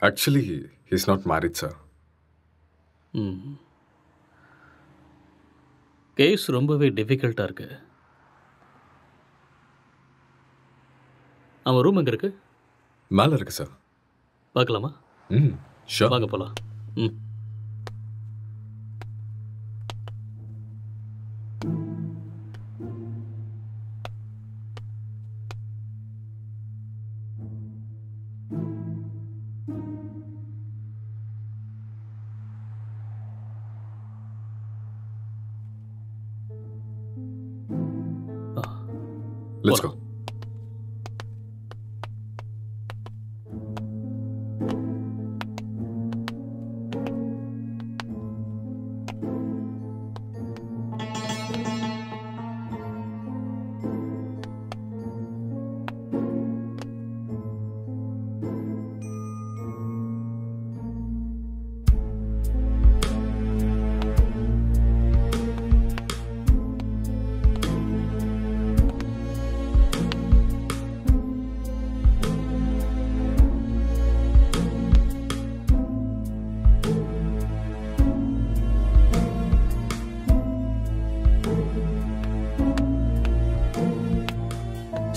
S3: Actually, he's not married, sir.
S9: Case ரொம்பவே டிஃபிகல்ட்டாக இருக்கு. அவன் ரூம் எங்கே இருக்கு?
S3: மேலே இருக்கு சார்.
S9: பார்க்கலாமா?
S3: ஷூர்.
S9: வாங்க போகலாம்.
S3: Let's go.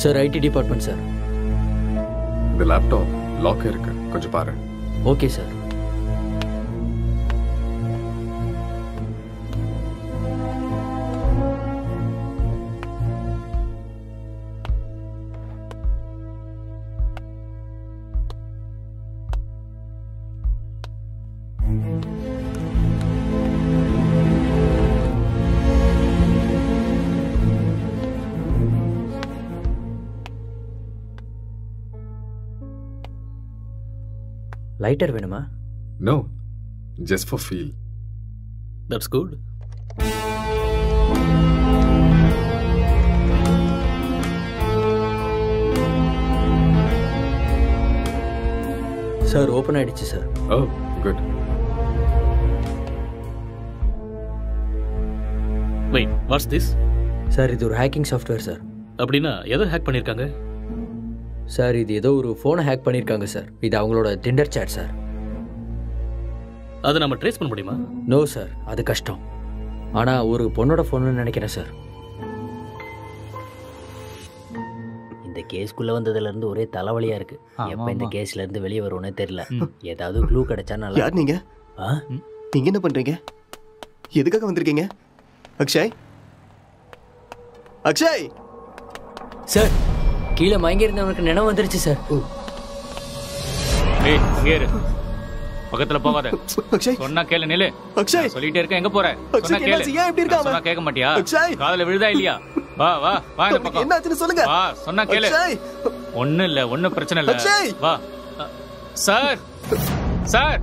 S10: Sir IT department sir.
S3: இந்த லேப்டாப் லாக் இருக்கு, கொஞ்சம் பாரு.
S10: Okay sir. லைட்டர் வேணுமா?
S3: No, just for feel.
S9: That's good.
S10: Sir open ஆயிடுச்சு sir.
S3: Oh, good.
S9: Wait, what's this?
S10: Sir இது ஒரு ஹேக்கிங் சாஃப்ட்வேர் சார்.
S9: அப்படின்னா எதை ஹேக் பண்ணியிருக்காங்க?
S10: சார் இது ஏதோ ஒரு ஃபோனை ஹேக் பண்ணியிருக்காங்க சார். இது அவங்களோட டிண்டர் சேட் சார்.
S9: அதை நம்ம ட்ரேஸ் பண்ண முடியுமா?
S10: நோ சார், அது கஷ்டம். ஆனால் ஒரு பொண்ணோட ஃபோன்னு நினைக்கிறேன் சார்.
S15: இந்த கேஸ்க்குள்ளே வந்ததுலேருந்து ஒரே தலைவலியாக இருக்கு. எப்போ இந்த கேஸ்லேருந்து வெளியே வருவோன்னே தெரியல. ஏதாவது க்ளூ கிடைச்சா நல்லா.
S4: யார் நீங்க? நீங்க என்ன பண்றீங்க? எதுக்காக வந்திருக்கீங்க? அக்ஷய், அக்ஷய்
S10: சார், கீழே மயங்கி இருந்தவனுக்கு நினைவு வந்துருச்சு சார்.
S1: ஏய் இங்கே இரு, பக்கத்துல போகாத.
S4: அக்ஷய்
S1: சொன்னா கேளு. நில்லு.
S4: அக்ஷய்
S1: சொல்லிட்டே இருக்க, எங்க போற? சொன்னா கேளு.
S4: ஏன் இப்படி இருக்காம?
S1: சொன்னா கேட்க மாட்டியா?
S4: அக்ஷய்
S1: காதுல விழுதா இல்லையா? வா வா வா இந்த பக்கம்.
S4: என்னாச்சுன்னு சொல்லுங்க.
S1: வா, சொன்னா கேளு.
S4: அக்ஷய்
S1: ஒண்ணும் இல்ல, ஒண்ணும் பிரச்சனை இல்ல.
S4: அக்ஷய்
S1: வா. சார் சார்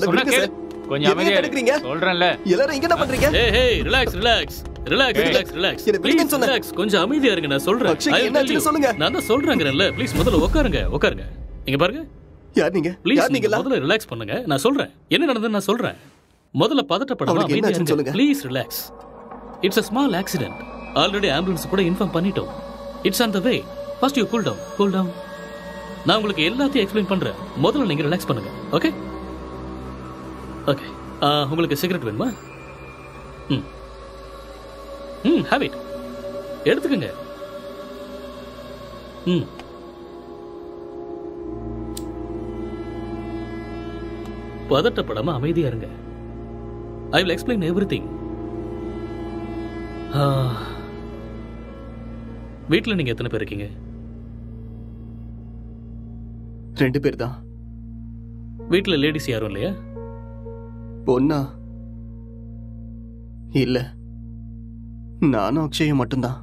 S1: சொன்னா கேளு. கொஞ்சம் அமைதியா இருங்க. சொல்றேன்ல.
S4: எல்லாரும் இங்க என்ன பண்றீங்க?
S9: ஏய் ஏய் relax relax relax relax relax. Please relax. கொஞ்சம் அமைதியா இருங்க, நான் சொல்றேன்.
S4: அக்ஷய் என்னாச்சுன்னு சொல்லுங்க.
S9: நான் தான் சொல்றேங்கறேன்ல. ப்ளீஸ் முதல்ல உட்காருங்க உட்காருங்க. இங்க பாருங்க.
S4: யார் நீங்க?
S9: யார் நீங்க? முதல்ல ரிலாக்ஸ் பண்ணுங்க, நான் சொல்றேன். என்ன நடந்ததுன்னு நான் சொல்றேன். முதல்ல பதட்டப்படாம அமைதியா இருங்க. Please relax. It's a small accident. Already ambulance கூட இன்ஃபார்ம் பண்ணிட்டோம். It's on the way. First you cool down. Cool down. நான் உங்களுக்கு எல்லாத்தையும் எக்ஸ்பிளைன் பண்றேன். முதல்ல நீங்க ரிலாக்ஸ் பண்ணுங்க. Okay okay. உங்களுக்கு சிகரெட் வேணுமா? have it. எடுத்துக்கங்க. பதட்டப்படாம அமைதியா இருங்க. I will explain everything. வீட்டில் நீங்க எத்தனை பேர் இருக்கீங்க?
S4: 2 பேர் தான்.
S9: வீட்டுல லேடிஸ் யாரும் இல்லையா?
S4: பொண்ணா? இல்ல, நானும் அக்ஷயும் மட்டும்தான்.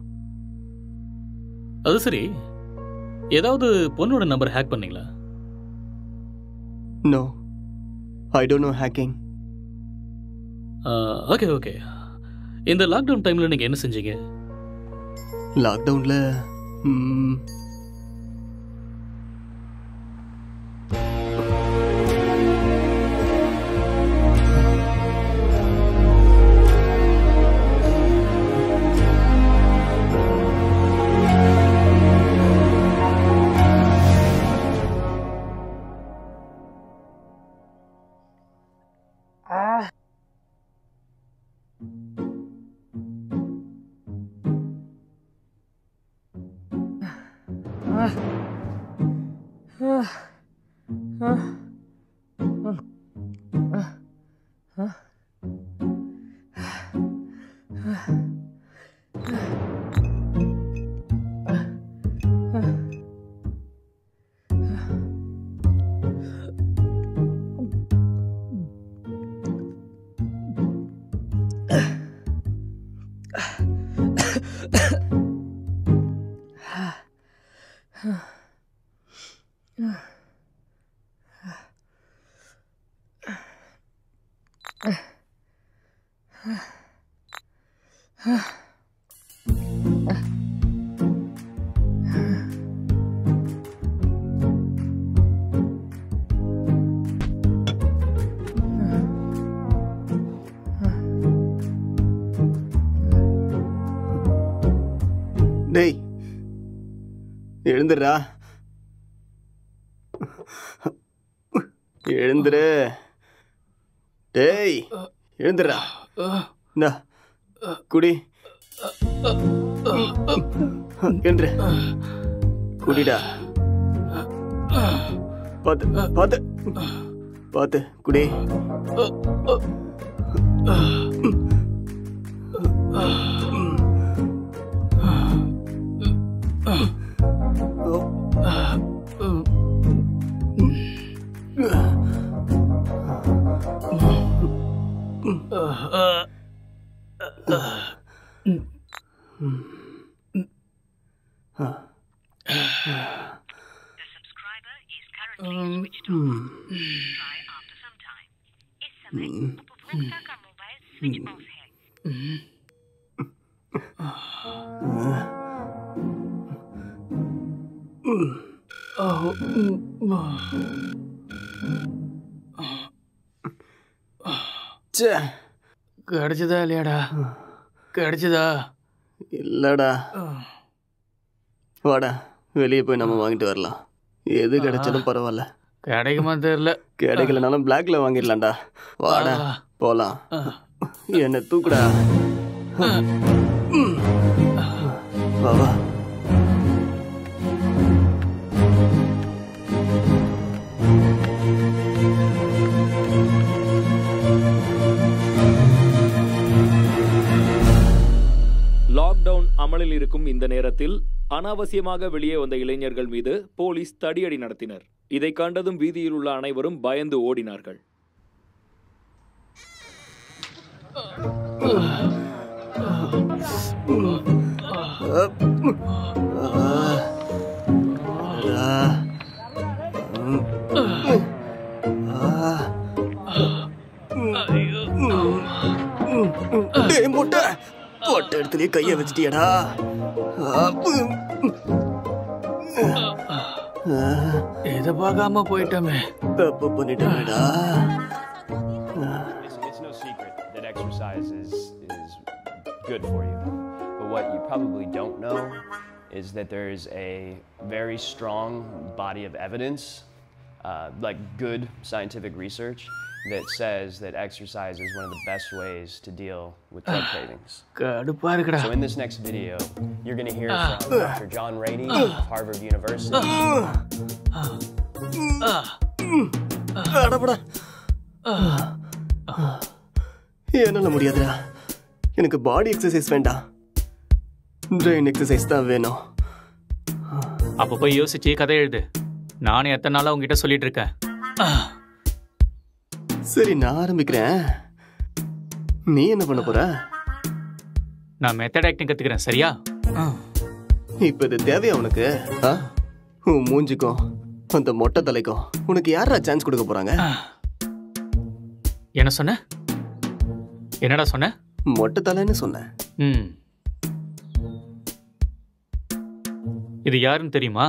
S9: அது சரி, ஏதாவது பொண்ணோட நம்பர் ஹேக் பண்ணீங்களா?
S4: No, I don't know hacking.
S9: Okay okay. இந்த லாக்டவுன் டைம்ல நீங்க என்ன செஞ்சீங்க?
S4: லாக்டவுன்ல டேய் எழுந்துடுறா, எழுந்துரு. டேய் எழுந்துடுறா. இந்தா குடி. எழுந்துரு, குடிடா. பார்த்து பார்த்து பார்த்து குடி.
S1: கிடைச்சதா இல்லையாடா? கிடைச்சதா?
S4: இல்லடா. வாடா, வெளியே போய் நம்ம வாங்கிட்டு வரலாம். எது கிடைச்சாலும் பரவாயில்ல.
S1: கிடைக்குமா தெரியல.
S4: கிடைக்கலனாலும் பிளாக்ல வாங்கிடலாம்டா. வாடா போலாம். என்ன தூக்குடா. வா வா.
S5: லாக்டவுன் அமலில் இருக்கும் இந்த நேரத்தில் அனாவசியமாக வெளியே வந்த இளைஞர்கள் மீது போலீஸ் தடியடி நடத்தினர். இதை கண்டதும் வீதியில் உள்ள அனைவரும் பயந்து ஓடினார்கள்.
S4: முட்டை போட்ட இடத்துலயே கைய வச்சிட்டியடா.
S1: இத பார்க்காம போயிட்டோமே.
S4: தப்பு பண்ணிட்டேடா.
S16: It's no secret that exercise is good for you. But what you probably don't know is that there is a very strong body of evidence, like good scientific research, that says that exercise is one of the best ways to deal with drug cravings. So in this next video, you're going to hear from Dr. John Rady of Harvard University.
S4: என்னால முடியாதுடா. எனக்கு பாடி exercise வேண்டாம், brain exercise தான் வேணும்.
S1: அப்ப போய் யோசிச்சு கதை எழுது. நானும் எத்தனை நாளா உங்ககிட்ட சொல்லிட்டு இருக்கேன்.
S4: சரி நான் ஆரம்பிக்கிறேன். நீ என்ன பண்ண போற?
S1: நான் மெத்தட் ஆக்டிங் கத்துக்கிறேன். சரியா?
S4: இப்ப இது தேவையா உனக்கு? உன் மூஞ்சிக்கும் அந்த மொட்டை தலைக்கும் உனக்கு யாரா சான்ஸ் கொடுக்க போறாங்க?
S1: என்ன சொன்ன? என்னடா சொன்ன?
S4: மொட்டை தலைன்னு சொன்னேன்.
S1: இது யாருன்னு தெரியுமா?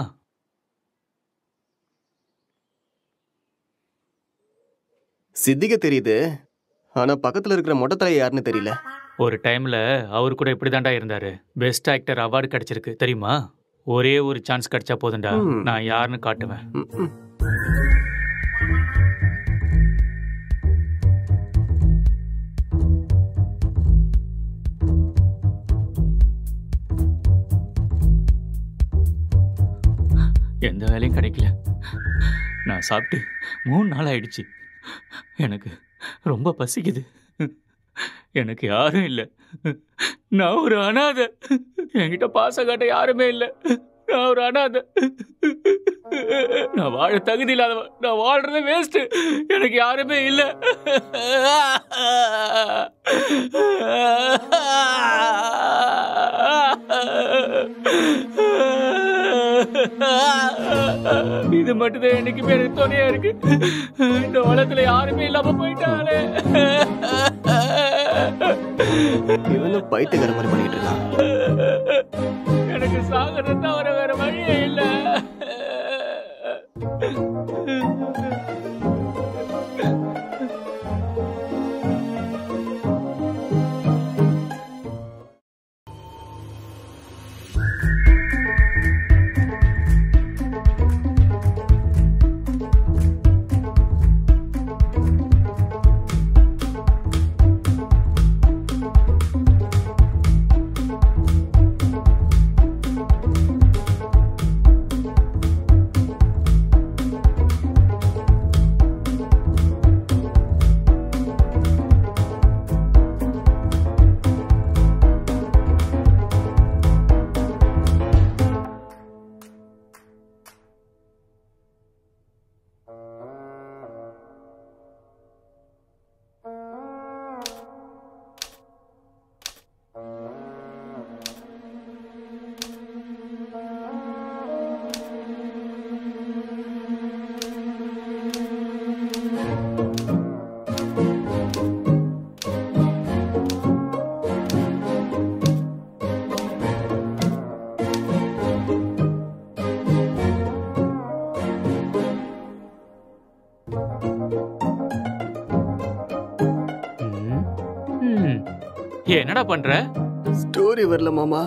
S4: சித்திக்கு தெரியுது, ஆனா பக்கத்துல இருக்கிற மொட்டை தலை யாருன்னு தெரியல.
S1: ஒரு டைம்ல அவரு கூட இப்படிதான்டா இருந்தாரு. பெஸ்ட் ஆக்டர் அவார்டு கிடைச்சிருக்கு தெரியுமா? ஒரே ஒரு சான்ஸ் கிடைச்சா போதும்டா, நான் யாருன்னு காட்டுவேன். எந்த வேலையும் கிடைக்கல. நான் சாப்பிட்டு 3 நாள் ஆயிடுச்சு. எனக்கு ரொம்ப பசிக்குது. எனக்கு யாரும் இல்லை. நான் ஒரு அனாதை. என்கிட்ட பாசம் காட்ட யாருமே இல்லை. நான் ஒரு அனாதை. நான் வாழ தகுதி இல்லாதவன். நான் வாழ்றது வேஸ்ட். எனக்கு யாருமே இல்லை. இது மட்டும்தான் என்னைக்குமே எனக்கு துணையா இருக்கு. இந்த உலகத்துல யாருமே இல்லாம போயிட்டாலே.
S4: இவனும் பைத்தியக்கார மாதிரி பண்ணிட்டு இருக்கான்.
S1: எனக்கு சாகறது தவிர வேற வழியே இல்ல. என்னடா பண்ற?
S4: ஸ்டோரி வரல மாமா.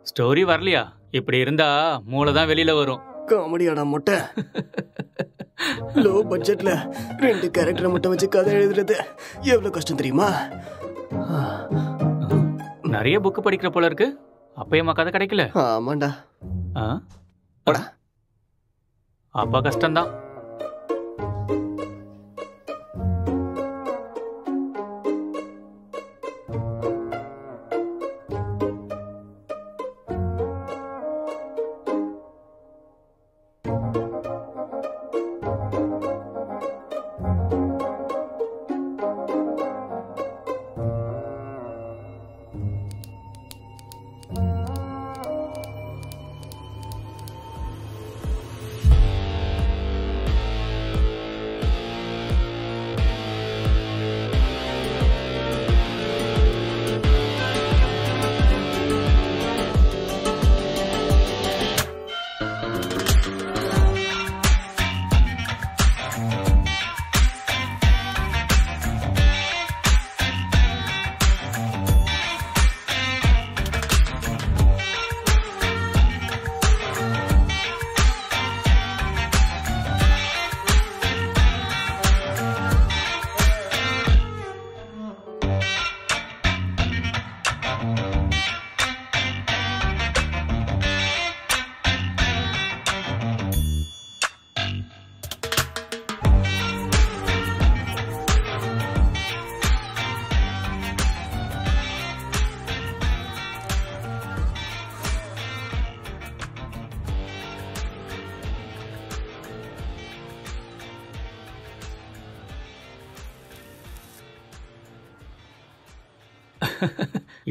S1: ஸ்டோரி வரலையா? இப்படி இருந்தா மூளை தான் வெளியில வரும்.
S4: காமெடியாடா மொட்டை. லோ பட்ஜெட்ல 2 கேரக்டரை மட்டும் வச்சு கதை எழுதுறது எவ்வளவு கஷ்டம் தெரியுமா?
S1: நிறைய புக் படிக்கிற போல இருக்கு. அப்பயமா கதை கிடைக்கல?
S4: ஆமாண்டா.
S1: அப்பா கஷ்டம்தான்.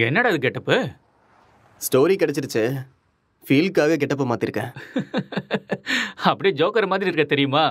S1: என்னடா இது கெட்டப்பு?
S4: ஸ்டோரி கிடைச்சிருச்சு, ஃபீல்க்காக கெட்டப்ப மாத்திருக்கேன்.
S1: அப்படியே ஜோக்கர் மாதிரி இருக்க தெரியுமா?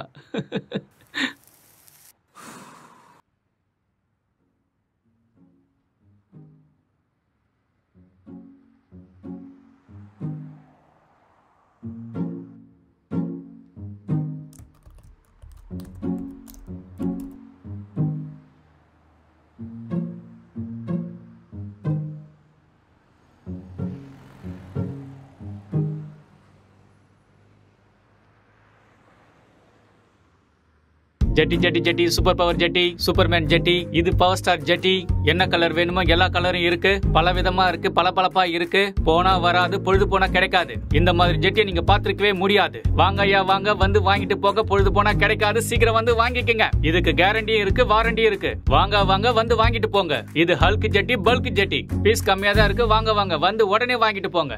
S1: ஜெட்டி ஜெட்டி ஜெட்டி, சூப்பர் பவர் ஜெட்டி, சூப்பர்மேன் ஜெட்டி, இது பவர் ஸ்டார் ஜெட்டி. என்ன கலர் வேணுமோ எல்லா கலரும் இருக்கு, பல விதமா இருக்கு, பளபளப்பா இருக்கு. போனா வராது, பொழுது போனா கிடைக்காது. இந்த மாதிரி ஜெட்டியை நீங்க பாத்துருக்கவே முடியாது. வாங்க ஐயா வாங்க, வந்து வாங்கிட்டு போக. பொழுது போனா கிடைக்காது, சீக்கிரம் வந்து வாங்கிக்கங்க. இதுக்கு கேரண்டியும் இருக்கு, வாரண்டியும் இருக்கு. வாங்க வாங்க, வந்து வாங்கிட்டு போங்க. இது ஹல்க் ஜெட்டி, பல்க் ஜெட்டி. பீஸ் கம்மியா தான் இருக்கு. வாங்க வாங்க, வந்து உடனே வாங்கிட்டு போங்க.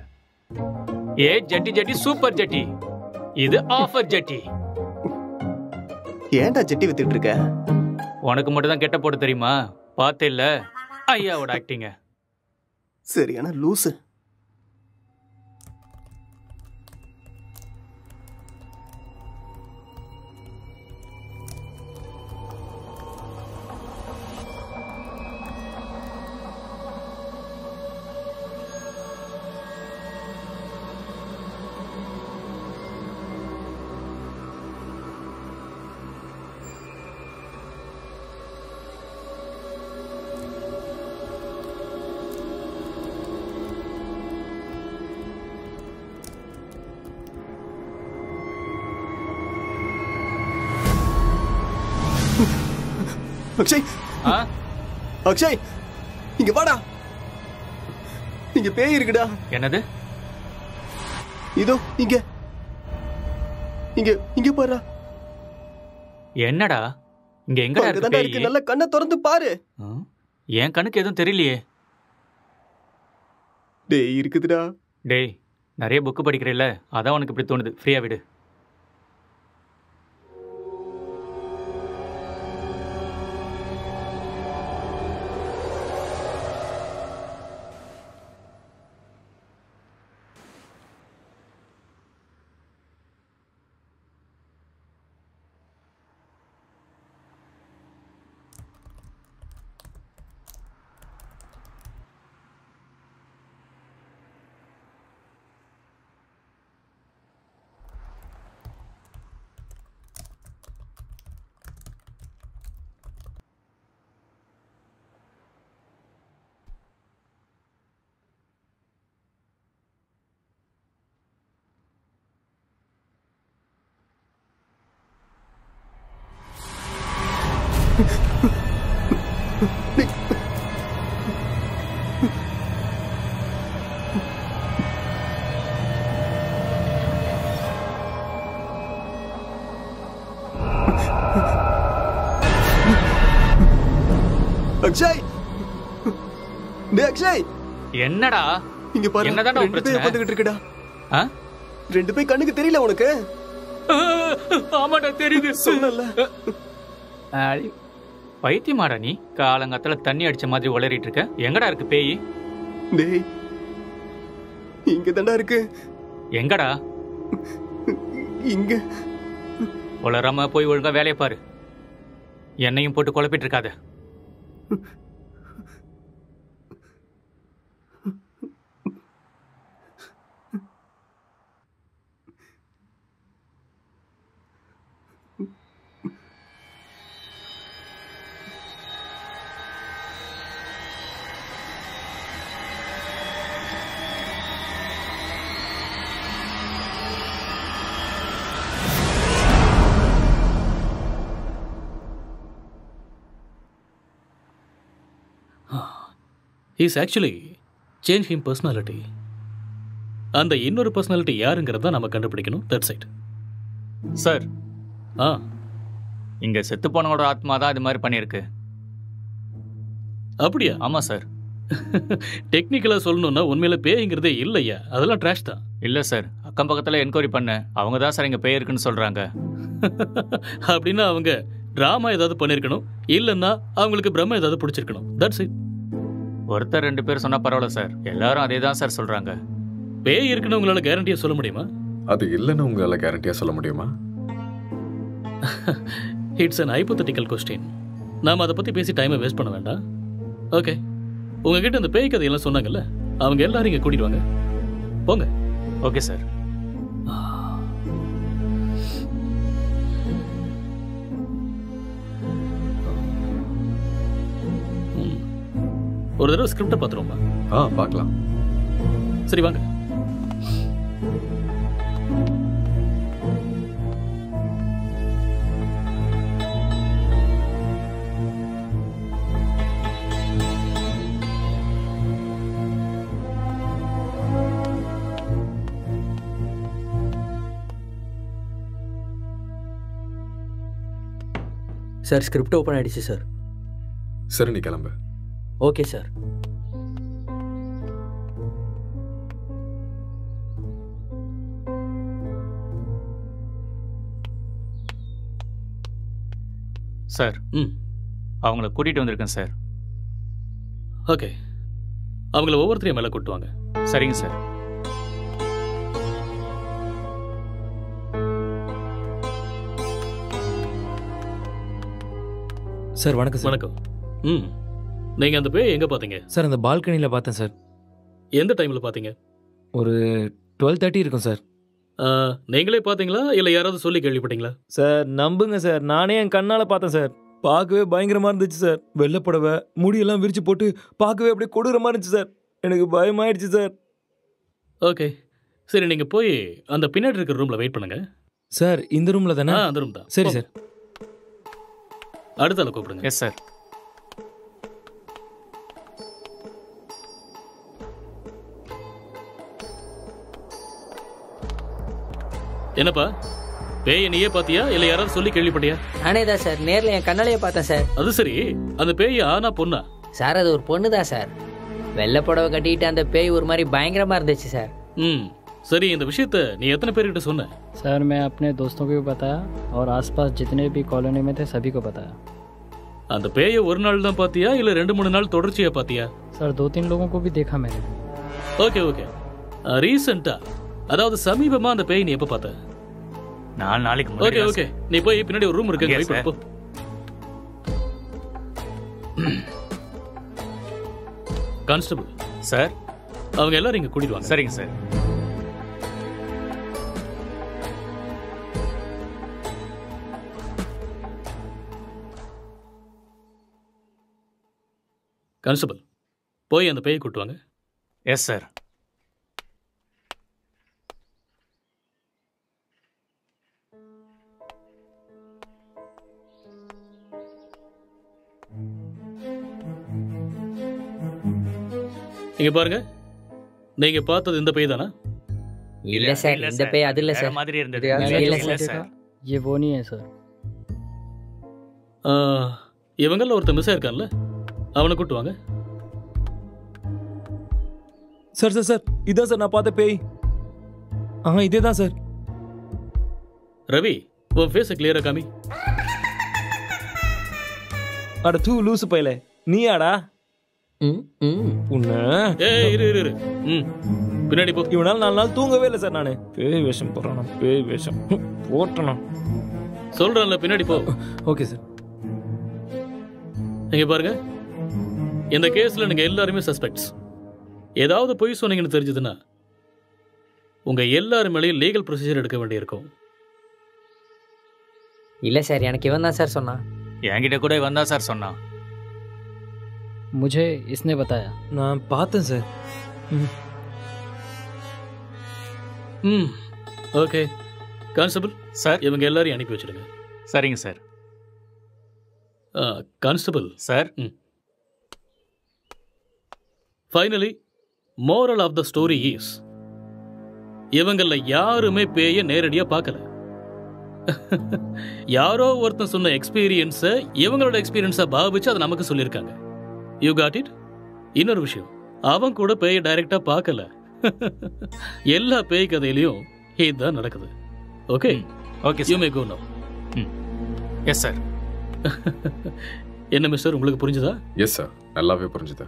S1: ஏ ஜெட்டி ஜெட்டி, சூப்பர் ஜெட்டி. இது ஆஃபர் ஜெட்டி.
S4: ஏன்டா ஜெட்டி வித்துட்டு இருக்க?
S1: உனக்கு மட்டும் தான் கெட்ட போட தெரியுமா? பார்த்தே இல்ல ஐயாவோட ஆக்டிங்க.
S4: சரியான லூசு. அக்ஷய், அக்ஷய் இங்க வாடா. இங்க பேய் இருக்குடா.
S1: என்னது?
S4: இதோ இங்க இங்க இங்க பாரு.
S1: என்னடா இங்க எங்கடா இருக்கு பேய்?
S4: நல்ல கண்ணை திறந்து பாரு.
S1: என் கண்ணுக்கு எதுவும் தெரியலையே.
S4: டேய் இருக்குதுடா.
S1: டேய் நிறைய புக்கு படிக்கிறேல்ல, அதான் உனக்கு இப்படி தோணுது. ஃப்ரீயா விடு.
S4: அக்ஷய், டேய் அக்ஷய்.
S1: என்னடா
S4: இங்க பாரு.
S1: என்னடா
S4: ரெண்டு பேய் வந்துகிட்டு இருக்குடா. ரெண்டு பேய் கண்ணுக்கு தெரியல உனக்கு?
S1: ஆமாடா தெரியுது.
S4: சொல்லல.
S1: பைத்தியமாடா நீ? காலங்கத்துல தண்ணி அடிச்ச மாதிரி உளறிட்டு இருக்க. எங்கடா இருக்கு பேய்?
S4: டேய் இங்க தான்டா இருக்கு.
S1: எங்கடா?
S4: இங்க.
S1: உளராம போய் ஒழுங்கா வேலையை பாரு. என்னையும் போட்டு குழப்பிட்டு இருக்காத.
S9: He's actually changed him personality. அந்த இன்னொரு பர்சனாலிட்டி யாருங்கிறத நம்ம கண்டுபிடிக்கணும். That's it
S1: sir. இங்க செத்து போனவோட ஆத்மா தான் இது மாதிரி பண்ணியிருக்கு.
S9: அப்படியா?
S1: ஆமா சார்.
S9: டெக்னிக்கலாக சொல்லணும்னா உண்மையில பேய்ங்கிறதே இல்லையா? அதெல்லாம் ட்ராஷ் தான்.
S1: இல்லை சார், அக்கம் பக்கத்தில் என்கொயரி பண்ணேன். அவங்க தான் சார் இங்கே பேய் இருக்குன்னு சொல்கிறாங்க.
S9: அப்படின்னா அவங்க ட்ராமா ஏதாவது பண்ணியிருக்கணும், இல்லைன்னா அவங்களுக்கு பிரம்ம ஏதாவது பிடிச்சிருக்கணும். That's it.
S1: ஒருத்தர் 2 பேர் சொன்னா பரவாயில்ல சார், எல்லாரும் அதே தான் சார் சொல்றாங்க.
S9: பேய் இருக்குன்னு உங்களால கேரண்டியா சொல்ல முடியுமா?
S3: அது இல்லைன்னு உங்களால கேரண்டியா சொல்ல முடியுமா?
S9: It's an hypothetical question. நாம அதை பத்தி பேசி டைமை வேஸ்ட் பண்ண வேண்டாம். ஓகே, உங்ககிட்ட இந்த பேய் கதையெல்லாம் சொன்னாங்கல்ல, அவங்க எல்லாரும் இங்க கூட்டிட்டு வாங்க. போங்க.
S1: Okay sir.
S9: ஒரு தடவை ஸ்கிரிப்டை பார்த்துருவோமா?
S3: பார்க்கலாம்.
S9: சரி வாங்க.
S10: சார் ஸ்கிரிப்ட் ஓப்பன் ஆயிடுச்சு சார்.
S3: சரி நீ கிளம்பு.
S10: Okay sir.
S1: சார், அவங்கள கூட்டிட்டு வந்திருக்கேன் சார்.
S9: ஓகே, அவங்கள ஒவ்வொருத்தரையும் மேலே கூட்டுவாங்க.
S1: சரிங்க சார்.
S5: சார் வணக்கம் சார்.
S9: வணக்கம். நீங்க அந்த பேய் எங்க பாத்தீங்க?
S5: சார் அந்த பால்கனியில் பார்த்தேன் சார்.
S9: எந்த டைம்ல பாத்தீங்க?
S5: ஒரு 12:30 இருக்கும் சார்.
S9: நீங்களே பாத்தீங்களா இல்லை யாராவது சொல்லி கேள்விப்பட்டீங்களா?
S5: சார் நம்புங்க சார், நானே என் கண்ணால் பார்த்தேன் சார். பார்க்கவே பயங்கரமாக இருந்துச்சு சார். வெள்ளைப்படவை முடியெல்லாம் விரிச்சு போட்டு பார்க்கவே அப்படியே கொடூரமாக இருந்துச்சு சார். எனக்கு பயமாயிடுச்சு சார்.
S9: ஓகே சரி, நீங்க போய் அந்த பின்னாடி இருக்கிற ரூம்ல வெயிட் பண்ணுங்க.
S5: சார் இந்த ரூம்ல தானே?
S9: அந்த ரூம் தான்.
S5: சரி சார்.
S9: அடுத்த ஆளை கூப்பிடுங்க.
S1: Yes sir.
S9: என்னப்பா, பேயை நீயே பாத்தியா இல்ல யாராவது சொல்லி கேள்விப்பட்டியா?
S15: நானே தான் சார், நேர்ல என் கண்ணாலேயே பார்த்தேன் சார்.
S9: அது சரி, அந்த பேய் ஆனா பொண்ணா?
S15: சார் அது ஒரு பொண்ணு தான் சார். வெள்ளை புடவை கட்டிட்டு அந்த பேய் ஒரு மாதிரி பயங்கரமா இருந்துச்சு சார்.
S9: சரி, இந்த விஷயத்தை நீ எத்தனை பேர்கிட்ட சொன்ன?
S17: सर मैं अपने दोस्तों को भी बताया और आसपास जितने भी कॉलोनी में थे सभी को बताया.
S9: அந்த பேயை ஒரு நாள் தான் பாத்தியா இல்ல 2-3 நாள் தொடர்ச்சியா பாத்தியா?
S17: सर 2-3 लोगों को भी देखा मैंने.
S9: Okay okay. ரீசெண்டா, அதாவது சமீபமா அந்த பேய் நீ எப்ப பார்த்த?
S1: 4 நாளைக்கு முன்னாடி.
S9: ஓகே ஓகே, நீ போய் பின்னாடி ஒரு ரூம் இருக்கு, வெயிட் பண்ணு போ. கான்ஸ்டபிள்
S1: சார்,
S9: அவங்க எல்லாரும் இங்க கூட்டிட்டு வாங்க.
S1: சரிங்க சார்.
S9: கான்ஸ்டபிள் போய் அந்த பேயை கூட்டு வாங்க.
S1: Yes sir.
S9: இங்க பாருங்க, நீங்க பார்த்தது இந்த பேய் தானா?
S15: இல்ல சார், இந்த பேய் அது இல்ல சார்.
S1: மாதிரி இருந்தது.
S17: இல்ல சார், ये वो नहीं है सर.
S9: இவங்கள ஒருத்தர் மிஸ் ஆயிருக்கான்ல, அவனை கூட்டு வாங்க.
S5: சார் சார் சார், இதான் சார் நான் பார்த்த பேய். இதே தான் சார்.
S9: ரவி, உன் ஃபேஸை கிளியரா காமி.
S5: அட தூ லூசு பையலே, நீயாடா?
S9: இரு பின்னாடி போ.
S5: இவனால 4 நாள் தூங்கவே இல்லை சார். நானு பேய் வேஷம் போறானா? பேய் வேஷம் போட்டனா?
S9: சொல்றேன்ல, பின்னாடி போ.
S5: Okay sir.
S9: நீங்க பாருங்க, இந்த கேஸ்ல நீங்க எல்லாருமே சஸ்பெக்ட்ஸ். ஏதாவது பொய் சொன்னீங்கன்னு தெரிஞ்சதுன்னா உங்க எல்லாரும் மேலேயும் லீகல் ப்ரொசீஜர் எடுக்க வேண்டியிருக்கும்.
S15: இல்ல சார், எனக்கு இவன் தான் சார் சொன்னான்.
S1: என்கிட்ட கூட இவன் தான் சார் சொன்னான்.
S17: मुझे इसने बताया.
S5: நான் பார்த்தேன் சார்.
S9: ஓகே கான்ஸ்டபிள்
S1: சார்,
S9: இவங்க எல்லாரையும் அனுப்பி வச்சிடுங்க.
S1: சரிங்க sir.
S9: Constable
S1: sir,
S9: finally moral of the story is, இவங்கள யாருமே பேய நேரடியா பார்க்கல. யாரோ ஒருத்தன் சொன்ன எக்ஸ்பீரியன்ஸை இவங்களோட எக்ஸ்பீரியன்ஸா பாவிச்சு அதை நமக்கு சொல்லியிருக்காங்க. You got it? இன்னொரு விஷயம், அவன் கூட பேய டைரக்டா பார்க்கல. எல்லா பேய் கதையிலையும் இதுதான் நடக்குது. ஓகே
S1: ஓகே,
S9: யூ மே கோ நவ.
S1: Yes sir.
S9: என்ன மிஸ்டர், உங்களுக்கு புரிஞ்சுதா?
S3: எஸ் சார், நல்லாவே புரிஞ்சுதா.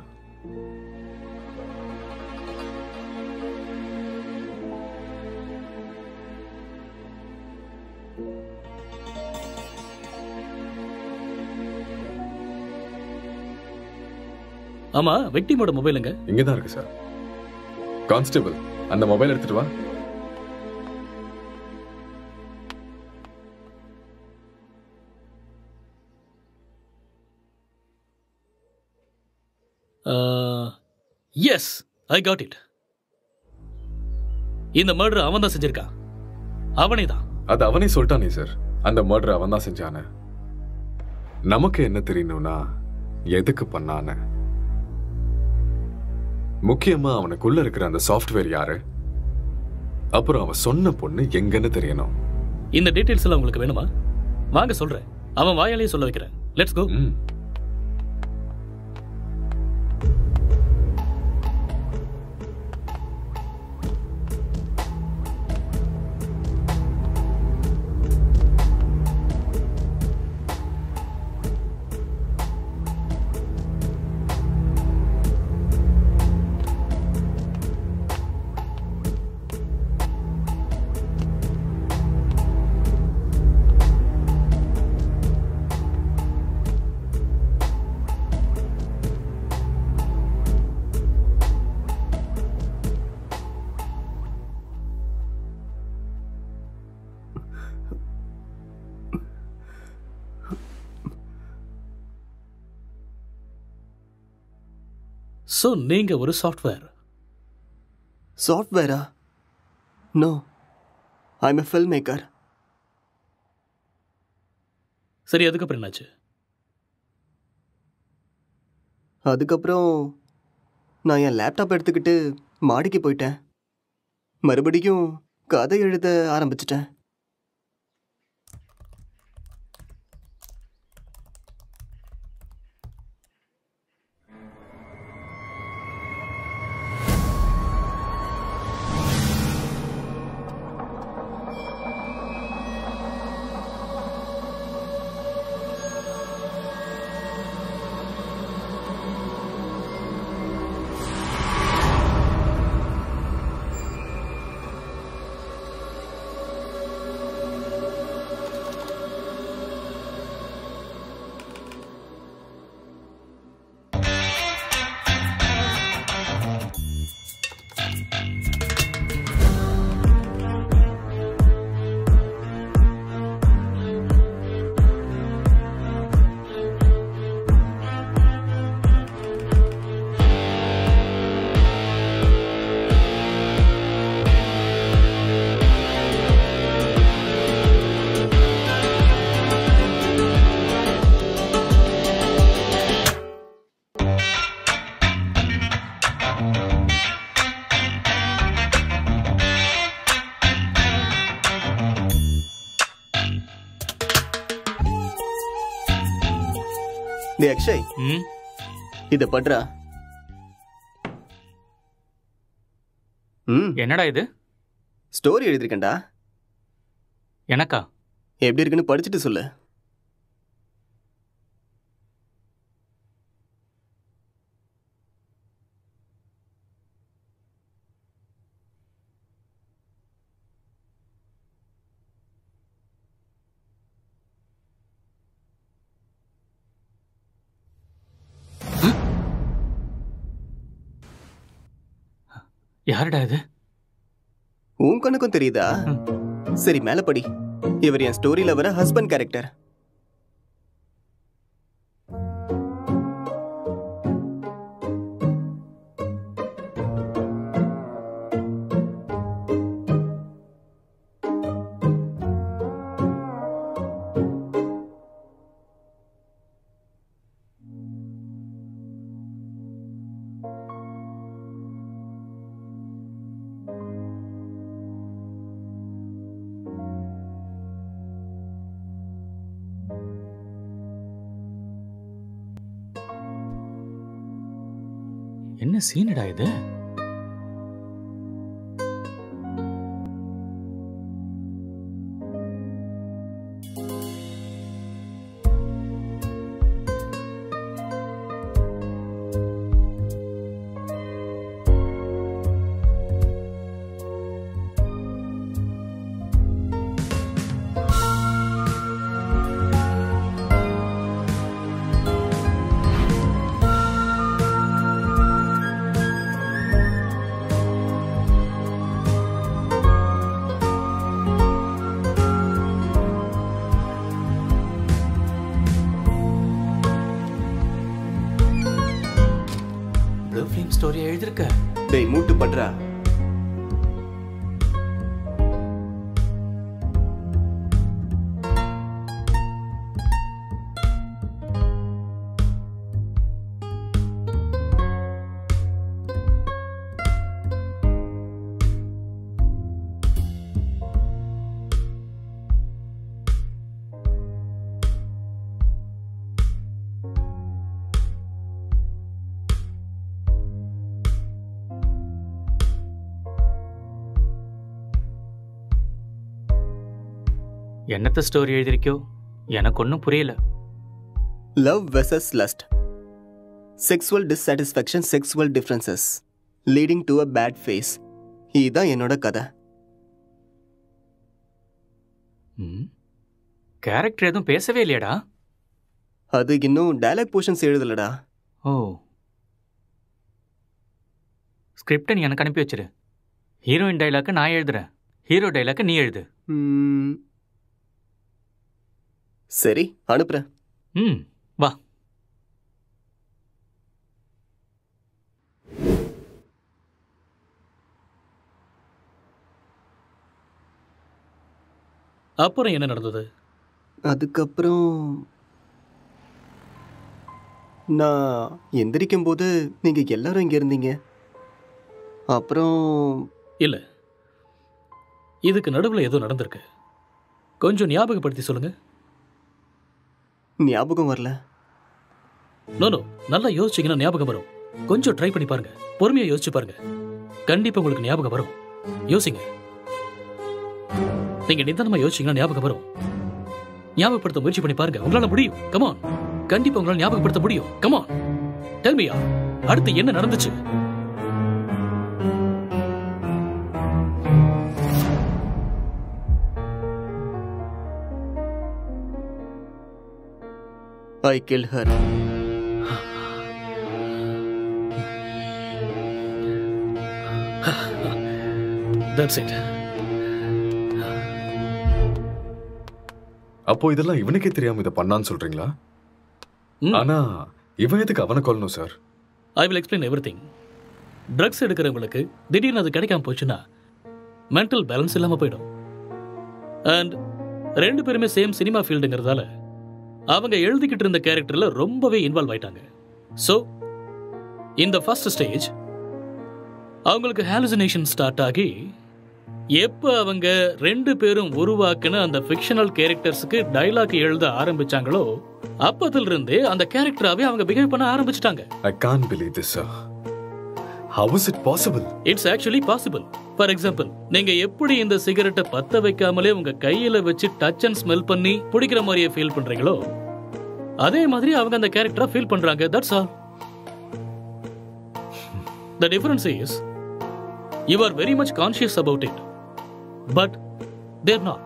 S9: ஆமா விக்டிமோட மொபைலுங்க?
S3: இங்கே தான் இருக்கு சார். கான்ஸ்டபிள், அந்த மொபைல் எடுத்துட்டு வா.
S9: Yes, I got it. இந்த மர்டர் அவன் தான் செஞ்சிருக்கான். அவனே தான்.
S3: அது அவனே சொல்லிட்டானே சார், அந்த மர்டர் அவன் தான் செஞ்சானே. நமக்கு என்ன தெரியணும்னா எதுக்கு பண்ணானே. முக்கியமா அவனுக்குள்ள இருக்கிற அந்த சாஃப்ட்வேர் யாரு, அப்புறம் அவன் சொன்ன பொண்ணு எங்கன்னு தெரியணும்.
S9: இந்த டீடைல்ஸ் எல்லாம் உங்களுக்கு வேணுமா? வாங்க சொல்றேன். அவன் வாயாலேயே சொல்ல வைக்கிறேன். Let's go. சோ நீங்க ஒரு சாஃப்ட்வேர்.
S4: சாஃப்ட்வேரா? No, I am a film maker.
S9: சரி, அதுக்கப்புறம் என்னாச்சு?
S4: அதுக்கப்புறம் நான் என் லேப்டாப் எடுத்துக்கிட்டு மாடிக்கு போயிட்டேன். மறுபடியும் கதை எழுத ஆரம்பிச்சிட்டேன். அக்ஷய், இத பண்றா.
S1: என்னடா இது?
S4: ஸ்டோரி எழுதிருக்கேன்டா.
S1: எனக்கா?
S4: எப்படி இருக்குன்னு படிச்சுட்டு சொல்லு.
S1: யாருடா இது?
S4: உன் கண்ணுக்கும் தெரியுதா? சரி, மேல படி. இவர் என் ஸ்டோரியில வர ஹஸ்பண்ட் கேரக்டர்.
S1: என்ன சீனடா இது? ப்ளூ ஃபிலிம் ஸ்டோரி எழுதிருக்க.
S4: டேய் மூட்டு பண்றா.
S1: என்னத்த ஸ்டோரி எழுதிருக்கோ எனக்கு ஒன்றும் புரியல.
S4: Love versus lust, sexual dissatisfaction, sexual differences leading to a bad phase. இதுதான் என்னோட கதை.
S1: கேரக்டர் எதுவும் பேசவே இல்லையாடா?
S4: அது இன்னும் டயலாக் போர்ஷன்ஸ் எழுதலடா.
S1: ஓ, ஸ்கிரிப்டை நீ எனக்கு அனுப்பி வச்சிரு. ஹீரோயின் டைலாக்கை நான் எழுதுறேன், ஹீரோ டைலாக்கை நீ எழுது.
S4: சரி, அனுப்புறேன்.
S1: வா.
S9: அப்புறம் என்ன நடந்தது?
S4: அதுக்கப்புறம் நான் எந்திரிக்கும் போது நீங்க எல்லாரும் இங்க இருந்தீங்க. அப்புறம்
S9: இல்ல, இதுக்கு நடுவில் ஏதோ நடந்திருக்கு. கொஞ்சம் ஞாபகப்படுத்தி சொல்லுங்க.
S4: ஞாபகம் வரல.
S9: நோ, நல்லா யோசிச்சீங்கன்னா ஞாபகம் வரும். கொஞ்சம் ட்ரை பண்ணி பாருங்க, பொறுமையா யோசிச்சு பாருங்க, கண்டிப்பா உங்களுக்கு ஞாபகம் வரும். யோசிங்க, நீங்க நிதானமா யோசிச்சீங்கன்னா ஞாபகம் வரும். ஞாபகப்படுத்த முயற்சி பண்ணி பாருங்க, உங்களால முடியும். கமான், கண்டிப்பா உங்களால ஞாபகப்படுத்த முடியும். கமான், டெல் மீ, அடுத்து என்ன நடந்துச்சு?
S4: I killed her.
S9: That's it.
S3: அப்போ இதெல்லாம் இவனுக்கே தெரியாம இதை பண்ணான்னு சொல்றீங்களா? ஆனா இவன் எதுக்கு அவனை கொல்லணும் sir?
S9: I will explain everything. Drugs எடுக்கிறவங்களுக்கு திடீர்னு அது கிடைக்காம போச்சுன்னா மென்டல் பேலன்ஸ் இல்லாம போயிடும். அண்ட் ரெண்டு பேருமே சேம் சினிமா ஃபீல்டுங்கிறதால அவங்க எழுதிக்கிட்டு இருந்த கேரக்டர்ல ரொம்பவே இன்வால்வ் ஆயிட்டாங்க. ஸோ இந்த ஃபர்ஸ்ட் ஸ்டேஜ் அவங்களுக்கு ஹாலுசினேஷன் ஸ்டார்ட் ஆகி எப்போ அவங்க ரெண்டு பேரும் உருவாக்குன அந்த ஃபிக்ஷனல் கேரக்டர்ஸுக்கு டைலாக் எழுத ஆரம்பிச்சாங்களோ அப்பத்துல இருந்தே அந்த கேரக்டராவே அவங்க பிஹேவ் பண்ண ஆரம்பிச்சிட்டாங்க.
S3: I can't believe this, sir. How is it possible?
S9: It's actually possible. For example, நீங்க எப்படி இந்த சிகரெட்டை பத்த வைக்காமலே உங்க கையில வச்சு டச் அண்ட் ஸ்மெல் பண்ணி பிடிக்கிற மாதிரியே ஃபீல் பண்றீங்களோ அதே மாதிரி அவங்க அந்த கேரக்டரா ஃபீல் பண்றாங்க. That's all. The difference is you are very much conscious about it, but they're not.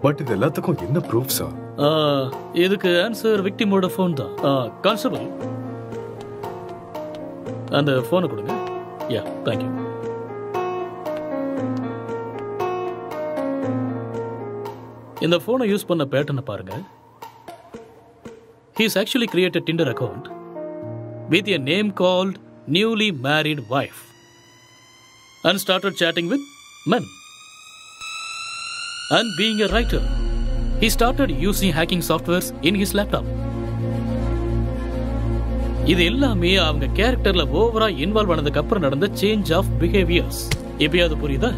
S3: But இது எல்லாத்துக்கும் என்ன ப்ரூஃப் சார்?
S9: இதுக்கு ஆன்சர் விக்டிமோட ஃபோன் தான். கான்ஸ்டபிள், அந்த ஃபோனை கொடுங்க. யா, தேங்க்யூ. இந்த ஃபோனை யூஸ் பண்ண பேட்டர்னை பாருங்க. He's actually created a Tinder account with a name called Newly Married Wife and started chatting with men. And being a writer, he started using hacking softwares in his laptop. இது எல்லாமே அவங்க கேரக்டர்ல ஓவரா involve ஆனதுக்கு அப்புறம் நடந்த change of behaviours. எப்பயாவது புரியுதா?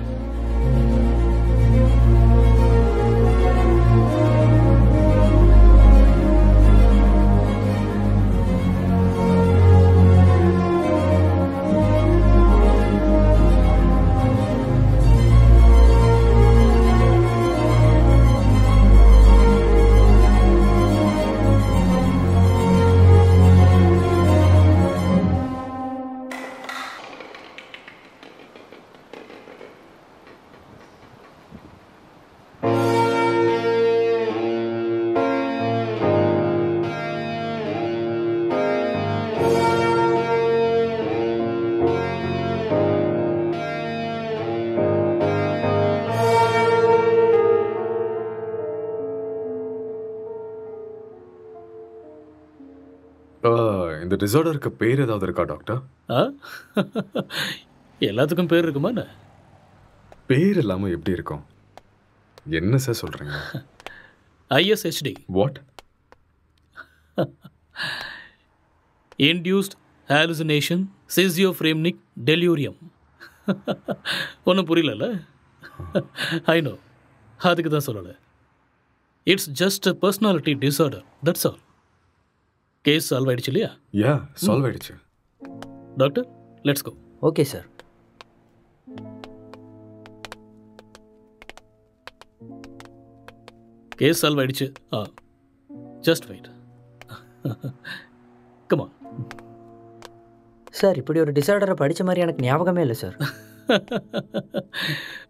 S3: இந்த டிசார்டருக்கு பேர் ஏதாவது இருக்கா டாக்டர்?
S9: எல்லாத்துக்கும் பேர் இருக்குமா?
S3: பேர் இல்லாமல் எப்படி இருக்கும்? என்ன சார் சொல்கிறீங்க?
S9: ISHD.
S3: What?
S9: Induced hallucination schizophrenic delirium. ஒன்றும் புரியல. ஐ நோ, அதுக்கு தான் சொல்லலை. It's just a personality disorder, that's all. Case solve ஆயிடுச்சு இல்லையா?
S3: யா, சால்வ் ஆயிடுச்சு.
S9: Doctor, let's go.
S10: Okay sir.
S9: Case solve ஆயிடுச்சு. Just wait. Come on.
S10: Sir, இப்படி ஒரு டிசார்டரை படித்த மாதிரி எனக்கு ஞாபகமே இல்லை சார்.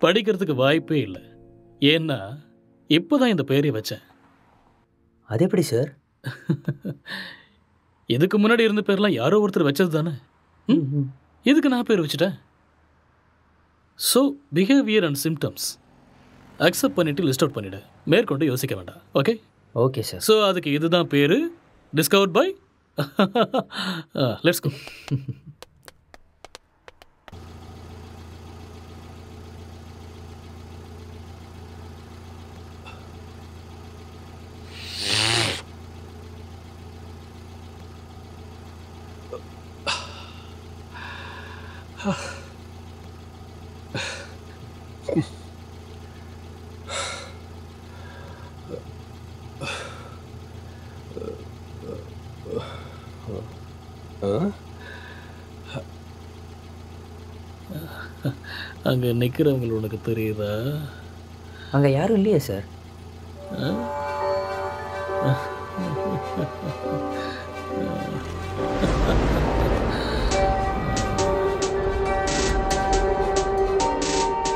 S9: படிக்கிறதுக்கு வாய்ப்பே இல்லை. ஏன்னா இப்போதான் இந்த பேரை வச்சேன்.
S10: அது எப்படி சார்?
S9: இதுக்கு முன்னாடி இருந்த பேர்லாம் யாரோ ஒருத்தர் வச்சது தானே. இதுக்கு நான் பேர் வச்சுட்டேன். So behaviour and symptoms accept பண்ணிட்டு லிஸ்ட் அவுட் பண்ணிவிடு. மேற்கொண்டு யோசிக்க வேண்டாம். ஓகே?
S10: Okay sir.
S9: ஸோ அதுக்கு இதுதான் பேர். Discovered by. Let's go. அங்கே நிற்கிறவங்க உனக்கு தெரியுதா?
S10: அங்கே யாரும் இல்லையே சார்.